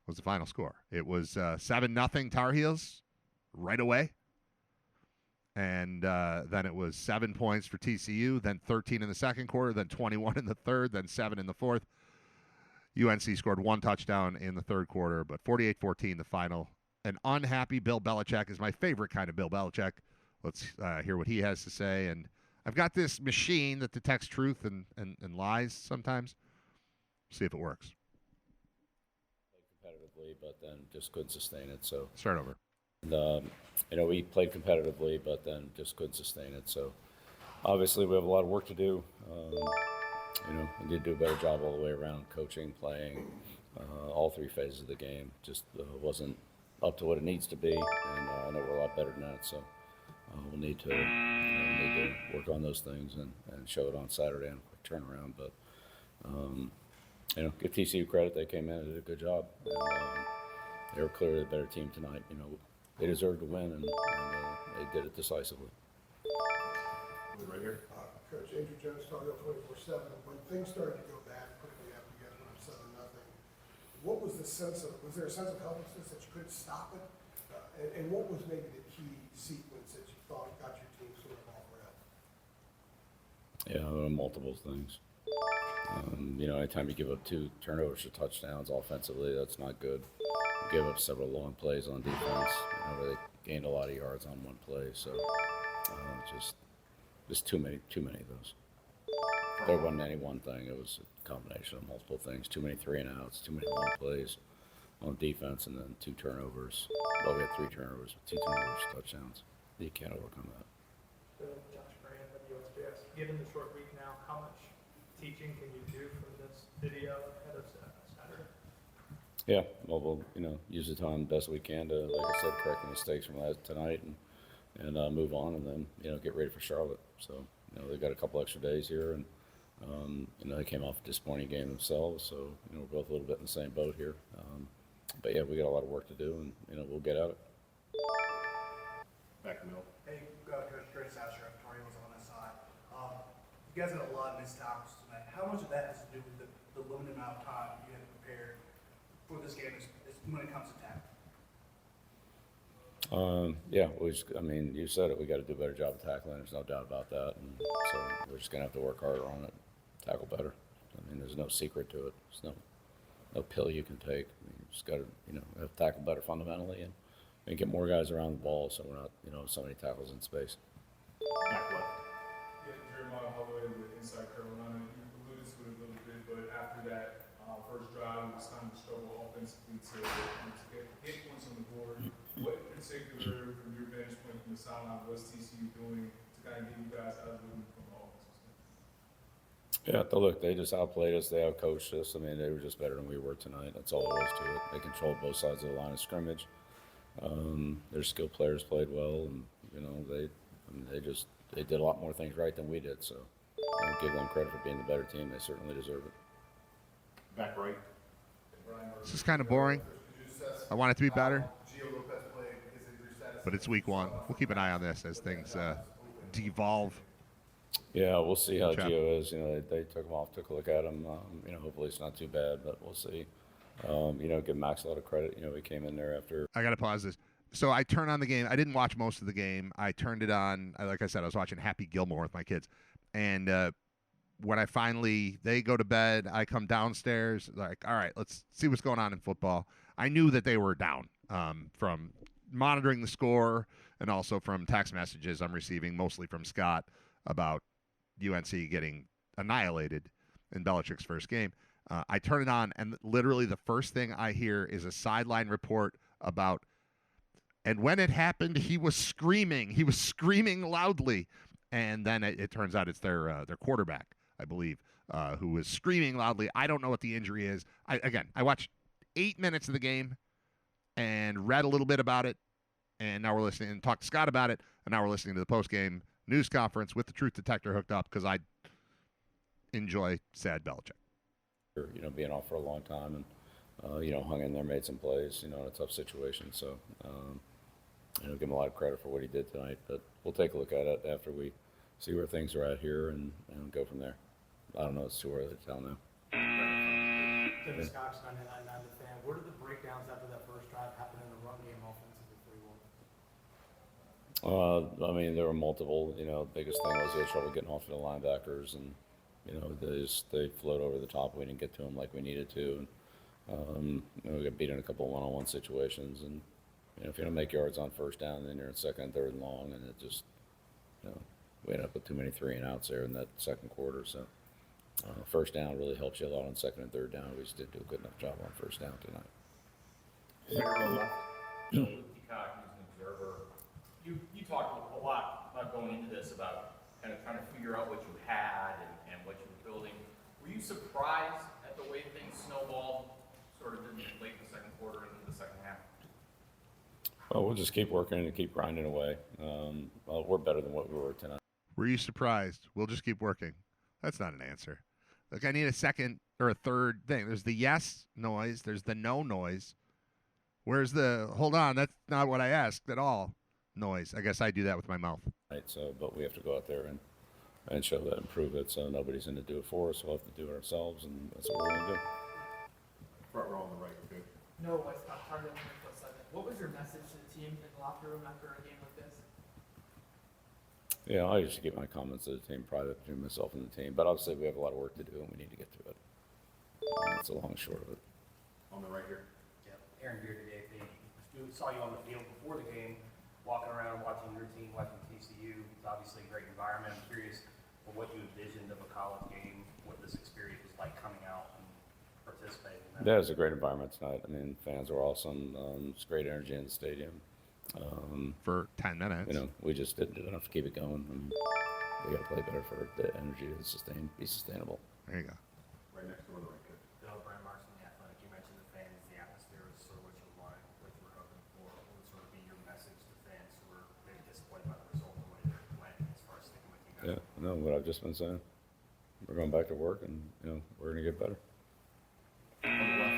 was the final score. It was 7-0 Tar Heels right away. And then it was 7 points for TCU, then 13 in the second quarter, then 21 in the third, then 7 in the fourth. UNC scored one touchdown in the third quarter, but 48-14 the final. An unhappy Bill Belichick is my favorite kind of Bill Belichick. Let's hear what he has to say. And I've got this machine that detects truth and lies sometimes. See if it works. Competitively, but then just couldn't sustain it. So start over. And, we played competitively, but then just couldn't sustain it. So obviously we have a lot of work to do. We need to do a better job all the way around, coaching, playing, all three phases of the game. Just wasn't up to what it needs to be, and I know we're a lot better than that. So we'll need to work on those things and show it on Saturday and a quick turnaround. But give TCU credit; they came in and did a good job. And, they were clearly the better team tonight. They deserved to win, and they did it decisively. Right here. Coach Andrew Jones, Tar Heel 24/7. When things started to go bad quickly after you guys went up 7-0, What was the sense of, was there a sense of helplessness that you couldn't stop it? And what was maybe the key sequence that you thought got your team sort of off rails? Yeah, there were multiple things. Anytime you give up 2 turnovers or touchdowns offensively, that's not good. We gave up several long plays on defense. Where they gained a lot of yards on one play. So just too many of those. There wasn't any one thing. It was a combination of multiple things. Too many 3-and-outs, too many long plays on defense, and then 2 turnovers. Well, we had 3 turnovers, 2 turnovers, touchdowns. You can't overcome that. Josh Brand with USPS. Given the short week now, how much teaching can you do from this video ahead of Saturday? Yeah, well, we'll use the time best we can to, like I said, correct the mistakes from tonight and move on, and then get ready for Charlotte. So they've got a couple extra days here, and they came off a disappointing game themselves, so we're both a little bit in the same boat here. But yeah, we got a lot of work to do, and we'll get at it. Back to Mill. Hey, Coach, Chris Asher, Tori was on this side. You guys had a lot of missed tackles tonight. How much of that has to do with the limited amount of time you had prepared for this game when it comes to tackling? Yeah, you said it. We got to do a better job of tackling. There's no doubt about that. And so we're just gonna have to work harder on it, tackle better. There's no secret to it. There's no pill you can take. You just got to, have to tackle better fundamentally and get more guys around the ball, so we're not, so many tackles in space. Back left. Yeah, Jeremiah Holloway with Inside Carolina. You alluded to it a little bit, but after that first drive, it was kind of a struggle offensively to get points on the board. What in particular, from your vantage point from the sideline, was TCU doing to kind of get you guys out of the loop from the offensive standpoint? Yeah, look, they just outplayed us. They outcoached us. They were just better than we were tonight. That's all there was to it. They controlled both sides of the line of scrimmage. Their skilled players played well, and they did a lot more things right than we did. So I give them credit for being the better team. They certainly deserve it. Back right. This is kind of boring. I want it to be better, but it's week 1. We'll keep an eye on this as things devolve. Yeah, we'll see how Gio is. They took him off, took a look at him. Hopefully it's not too bad, but we'll see. Give Max a lot of credit. He came in there after. I got to pause this. So I turned on the game. I didn't watch most of the game. I turned it on. Like I said, I was watching Happy Gilmore with my kids. And when they go to bed, I come downstairs. Like, all right, let's see what's going on in football. I knew that they were down from monitoring the score and also from text messages I'm receiving, mostly from Scott, about UNC getting annihilated in Belichick's first game. I turn it on, and literally the first thing I hear is a sideline report about, and when it happened, he was screaming. He was screaming loudly. And then it turns out it's their quarterback, I believe, who was screaming loudly. I don't know what the injury is. I watched 8 minutes of the game and read a little bit about it, and now we're listening and talked to Scott about it, and now we're listening to the post-game news conference with the truth detector hooked up because I enjoy sad Belichick. Being off for a long time and, hung in there, made some plays, in a tough situation. So, give him a lot of credit for what he did tonight. But we'll take a look at it after we see where things are at here and go from there. I don't know. It's too early to tell now. Dennis Cox, 99.9 The Fan. Where did the breakdowns after that first drive happen in the run game offensively for you? There were multiple. Biggest thing was they had trouble getting off to the linebackers, and they float over the top. We didn't get to them like we needed to, and we got beat in a couple of one-on-one situations. And if you don't make yards on first down, then you're in second and third and long, and it just we ended up with too many 3-and-outs there in that second quarter. So first down really helps you a lot on second and third down. We just didn't do a good enough job on first down tonight. Peacock, who's an observer, you talked a lot about going into this about kind of trying to figure out what you had and what you were building. Were you surprised at the way things snowballed sort of in late in the second quarter and into the second half? Well, we'll just keep working and keep grinding away. We're better than what we were tonight. Were you surprised? We'll just keep working. That's not an answer. Look, I need a second or a third thing. There's the yes noise. There's the no noise. Where's the, hold on, that's not what I asked at all, noise? I guess I do that with my mouth. Right, but we have to go out there and show that and prove it. So nobody's going to do it for us. We'll have to do it ourselves, and that's what we're going to do. Front row on the right, okay. No, it's not targeting for a second. What was your message to the team in the locker room after a game like this? Yeah, I usually keep my comments to the team private between myself and the team, but obviously we have a lot of work to do and we need to get through it. That's the long and short of it. On the right here. Yeah, Aaron here today. We saw you on the field before the game, walking around, watching your team, watching TCU. It's obviously a great environment. I'm curious for what you envisioned of a college game, what this experience was like coming out and participating in that. Yeah, it was a great environment tonight. I mean, fans were awesome. It's great energy in the stadium. For 10 minutes. You know, we just didn't do enough to keep it going. And we got to play better for the energy to be sustainable. There you go. Right next to the right kid. Bill, Brian Marks from The Athletic. You mentioned the fans, the atmosphere was sort of what you wanted, what you were hoping for. What would sort of be your message to fans who were maybe disappointed by the result and the way that it went as far as sticking with you guys? Yeah, I know what I've just been saying. We're going back to work and, you know, we're going to get better. On the left.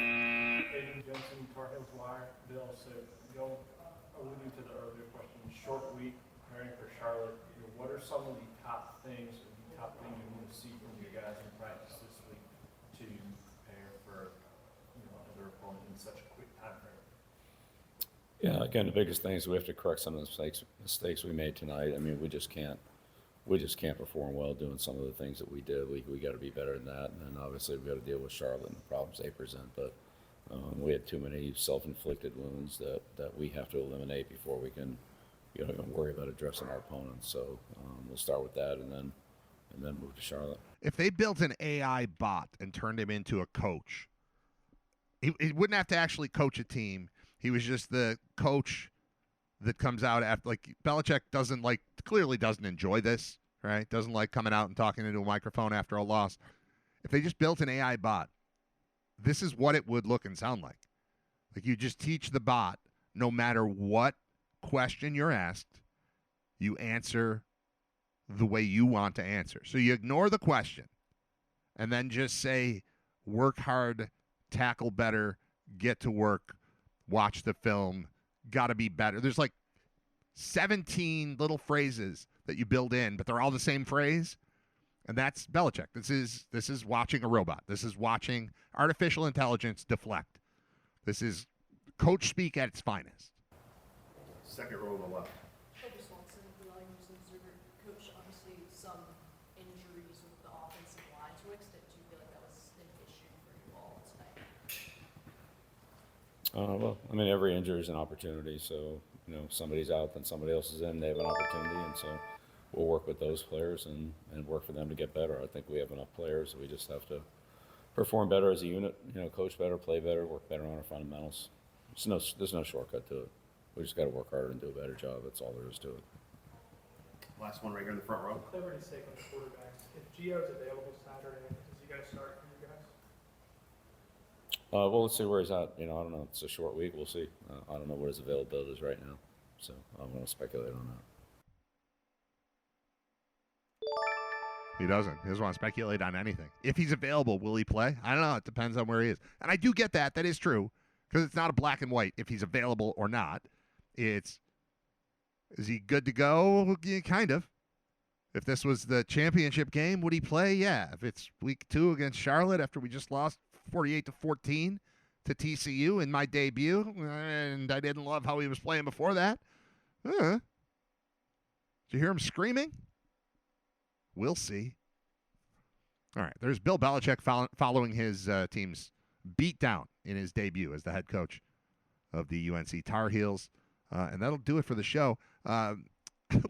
Aiden Johnson, Tar Heels Wire. Bill, so y'all alluding to the earlier question, short week preparing for Charlotte. You know, what are some of the top things or the top things you want to see from your guys in practice this week to prepare for, you know, another opponent in such a quick time frame? Yeah, again, the biggest thing is we have to correct some of the mistakes we made tonight. I mean, we just can't perform well doing some of the things that we did. We got to be better than that. And then obviously we got to deal with Charlotte and the problems they present. But we had too many self-inflicted wounds that we have to eliminate before we can, you know, even worry about addressing our opponents. So we'll start with that and then move to Charlotte. If they built an AI bot and turned him into a coach, he wouldn't have to actually coach a team. He was just the coach that comes out after, like, Belichick clearly doesn't enjoy this, right? Doesn't like coming out and talking into a microphone after a loss. If they just built an AI bot, this is what it would look and sound like. Like, you just teach the bot, no matter what question you're asked, you answer the way you want to answer. So you ignore the question and then just say, work hard, tackle better, get to work, watch the film, got to be better. There's like 17 little phrases that you build in, but they're all the same phrase. And that's Belichick. This is watching a robot. This is watching artificial intelligence deflect. This is coach speak at its finest. Second row on the left. Coach Swanson, the Lions observer. Coach, obviously some injuries with the offensive line. To what extent do you feel like that was an issue for you all tonight? Well, I mean, every injury is an opportunity. So, you know, somebody's out, then somebody else is in. They have an opportunity, and so we'll work with those players and work for them to get better. I think we have enough players. We just have to perform better as a unit, you know, coach better, play better, work better on our fundamentals. There's no shortcut to it. We just got to work harder and do a better job. That's all there is to it. Last one right here in the front row. For clarity's sake on the quarterbacks, if Gio's available Saturday, does he got to start for you guys? Well, let's see where he's at. You know, I don't know. It's a short week. We'll see. I don't know what his availability is right now, so I don't want to speculate on that. He doesn't. He doesn't want to speculate on anything. If he's available, will he play? I don't know. It depends on where he is. And I do get that. That is true. Because it's not a black and white if he's available or not. Is he good to go? Yeah, kind of. If this was the championship game, would he play? Yeah. If it's week 2 against Charlotte after we just lost 48-14 to TCU in my debut, and I didn't love how he was playing before that. Did you hear him screaming? We'll see. All right, there's Bill Belichick following his team's beatdown in his debut as the head coach of the UNC Tar Heels. And that'll do it for the show.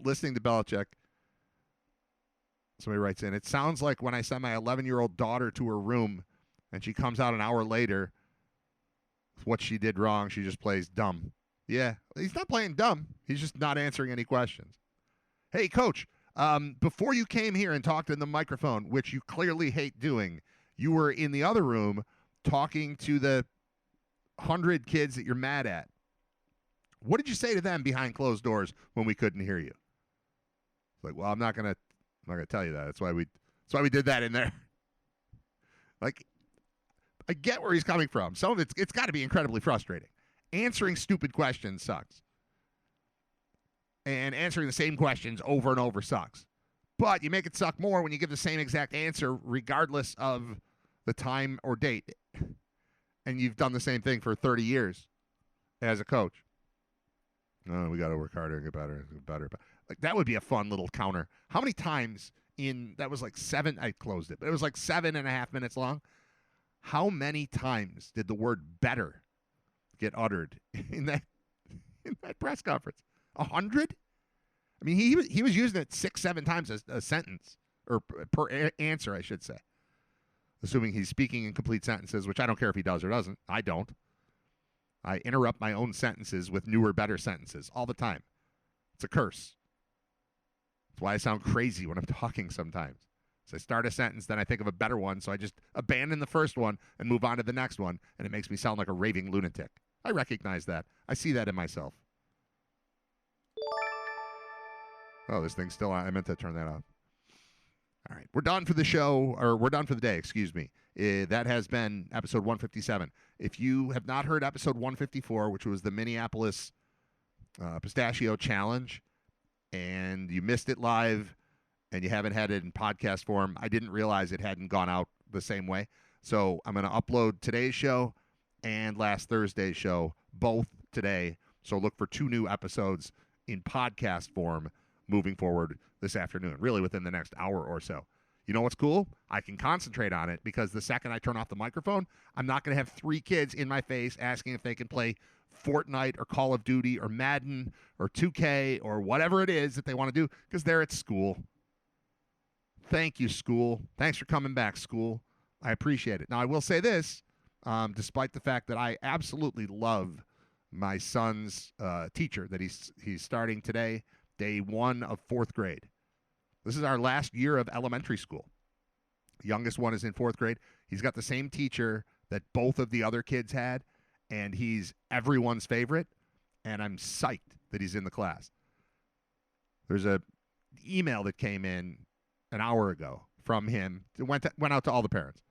Listening to Belichick, somebody writes in, it sounds like when I send my 11-year-old daughter to her room and she comes out an hour later with what she did wrong, she just plays dumb. Yeah, he's not playing dumb. He's just not answering any questions. Hey, Coach. Before you came here and talked in the microphone, which you clearly hate doing, you were in the other room talking to the 100 kids that you're mad at. What did you say to them behind closed doors when we couldn't hear you? It's like, well, I'm not gonna tell you that. That's why we did that in there. Like, I get where he's coming from. Some of it's got to be incredibly frustrating. Answering stupid questions sucks. And answering the same questions over and over sucks. But you make it suck more when you give the same exact answer regardless of the time or date. and you've done the same thing for 30 years as a coach. Oh, we got to work harder and get better and get better. Like, that would be a fun little counter. How many times that was like 7, I closed it, but it was like 7.5 minutes long. How many times did the word better get uttered in that press conference? 100? I mean, he was using it 6-7 times a sentence, or per answer, I should say. Assuming he's speaking in complete sentences, which I don't care if he does or doesn't. I don't. I interrupt my own sentences with newer, better sentences all the time. It's a curse. That's why I sound crazy when I'm talking sometimes. So I start a sentence, then I think of a better one, so I just abandon the first one and move on to the next one, and it makes me sound like a raving lunatic. I recognize that. I see that in myself. Oh, this thing's still on. I meant to turn that off. All right. We're done for the show, or we're done for the day, excuse me. That has been episode 157. If you have not heard episode 154, which was the Minneapolis Pistachio Challenge, and you missed it live, and you haven't had it in podcast form, I didn't realize it hadn't gone out the same way. So I'm going to upload today's show and last Thursday's show, both today. So look for 2 new episodes in podcast form moving forward this afternoon, really within the next hour or so. You know what's cool? I can concentrate on it because the second I turn off the microphone, I'm not going to have 3 kids in my face asking if they can play Fortnite or Call of Duty or Madden or 2K or whatever it is that they want to do because they're at school. Thank you, school. Thanks for coming back, school. I appreciate it. Now, I will say this, despite the fact that I absolutely love my son's teacher that he's starting today, day 1 of 4th grade. This is our last year of elementary school. The youngest one is in 4th grade. He's got the same teacher that both of the other kids had, and he's everyone's favorite, and I'm psyched that he's in the class. There's a email that came in an hour ago from him. It went out to all the parents.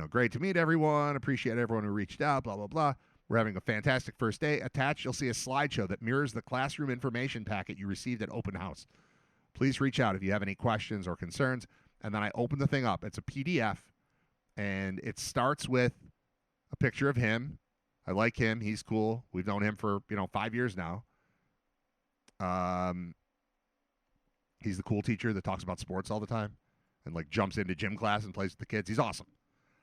Great to meet everyone. Appreciate everyone who reached out, blah, blah, blah. We're having a fantastic first day. Attached, you'll see a slideshow that mirrors the classroom information packet you received at open house. Please reach out if you have any questions or concerns. And then I open the thing up. It's a PDF, and it starts with a picture of him. I like him. He's cool. We've known him for, 5 years now. He's the cool teacher that talks about sports all the time and, jumps into gym class and plays with the kids. He's awesome.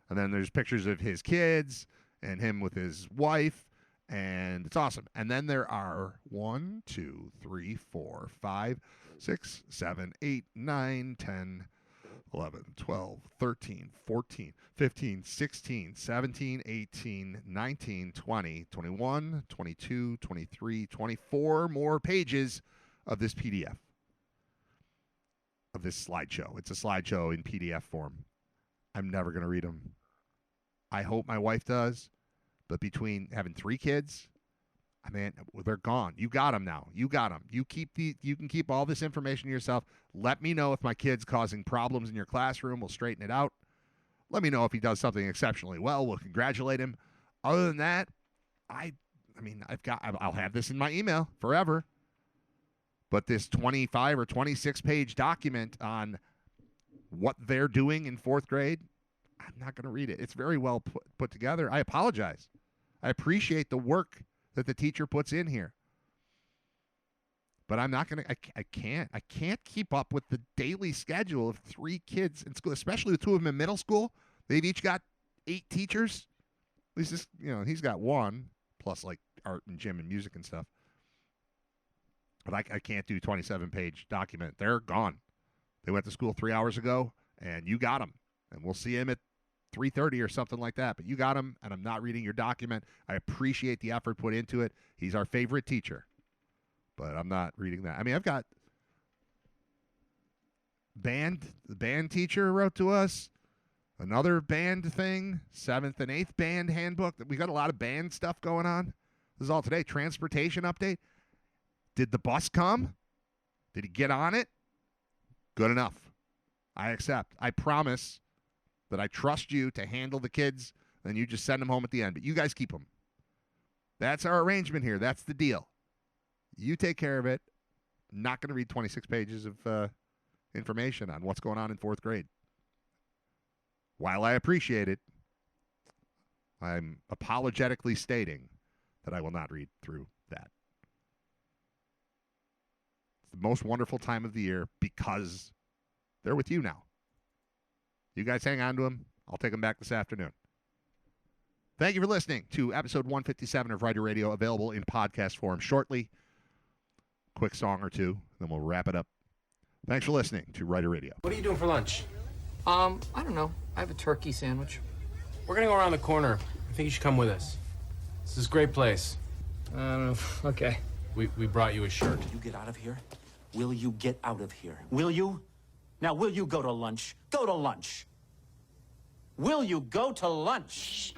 And then there's pictures of his kids and him with his wife, and it's awesome. And then there are 1, 2, 3, 4, 5, 6, 7, 8, 9, 10, 11, 12, 13, 14, 15, 16, 17, 18, 19, 20, 21, 22, 23, 24 more pages of this PDF, of this slideshow. It's a slideshow in PDF form. I'm never going to read them. I hope my wife does, but between having 3 kids, they're gone. You got them now. You got them. You can keep all this information to yourself. Let me know if my kid's causing problems in your classroom. We'll straighten it out. Let me know if he does something exceptionally well. We'll congratulate him. Other than that, I'll have this in my email forever. But this 25 or 26 page document on what they're doing in 4th grade, I'm not going to read it. It's very well put together. I apologize. I appreciate the work that the teacher puts in here. But I'm not going to, I can't keep up with the daily schedule of 3 kids in school, especially with 2 of them in middle school. They've each got 8 teachers. At least this, he's got 1 plus art and gym and music and stuff. But I can't do 27-page document. They're gone. They went to school 3 hours ago, and you got them. And we'll see him at 3:30 or something like that. But you got him, and I'm not reading your document. I appreciate the effort put into it. He's our favorite teacher. But I'm not reading that. I've got the band teacher wrote to us. Another band thing, 7th and 8th band handbook. We got a lot of band stuff going on. This is all today. Transportation update. Did the bus come? Did he get on it? Good enough. I accept. I promise that I trust you to handle the kids, and you just send them home at the end. But you guys keep them. That's our arrangement here. That's the deal. You take care of it. Not going to read 26 pages of information on what's going on in 4th grade. While I appreciate it, I'm apologetically stating that I will not read through that. It's the most wonderful time of the year because they're with you now. You guys hang on to them. I'll take them back this afternoon. Thank you for listening to episode 157 of Writer Radio, available in podcast form shortly. Quick song or two, then we'll wrap it up. Thanks for listening to Writer Radio. What are you doing for lunch? I don't know. I have a turkey sandwich. We're gonna go around the corner. I think you should come with us. This is a great place. I don't know. Okay. We brought you a shirt. You get out of here? Will you get out of here? Will you? Now, will you go to lunch? Go to lunch. Will you go to lunch?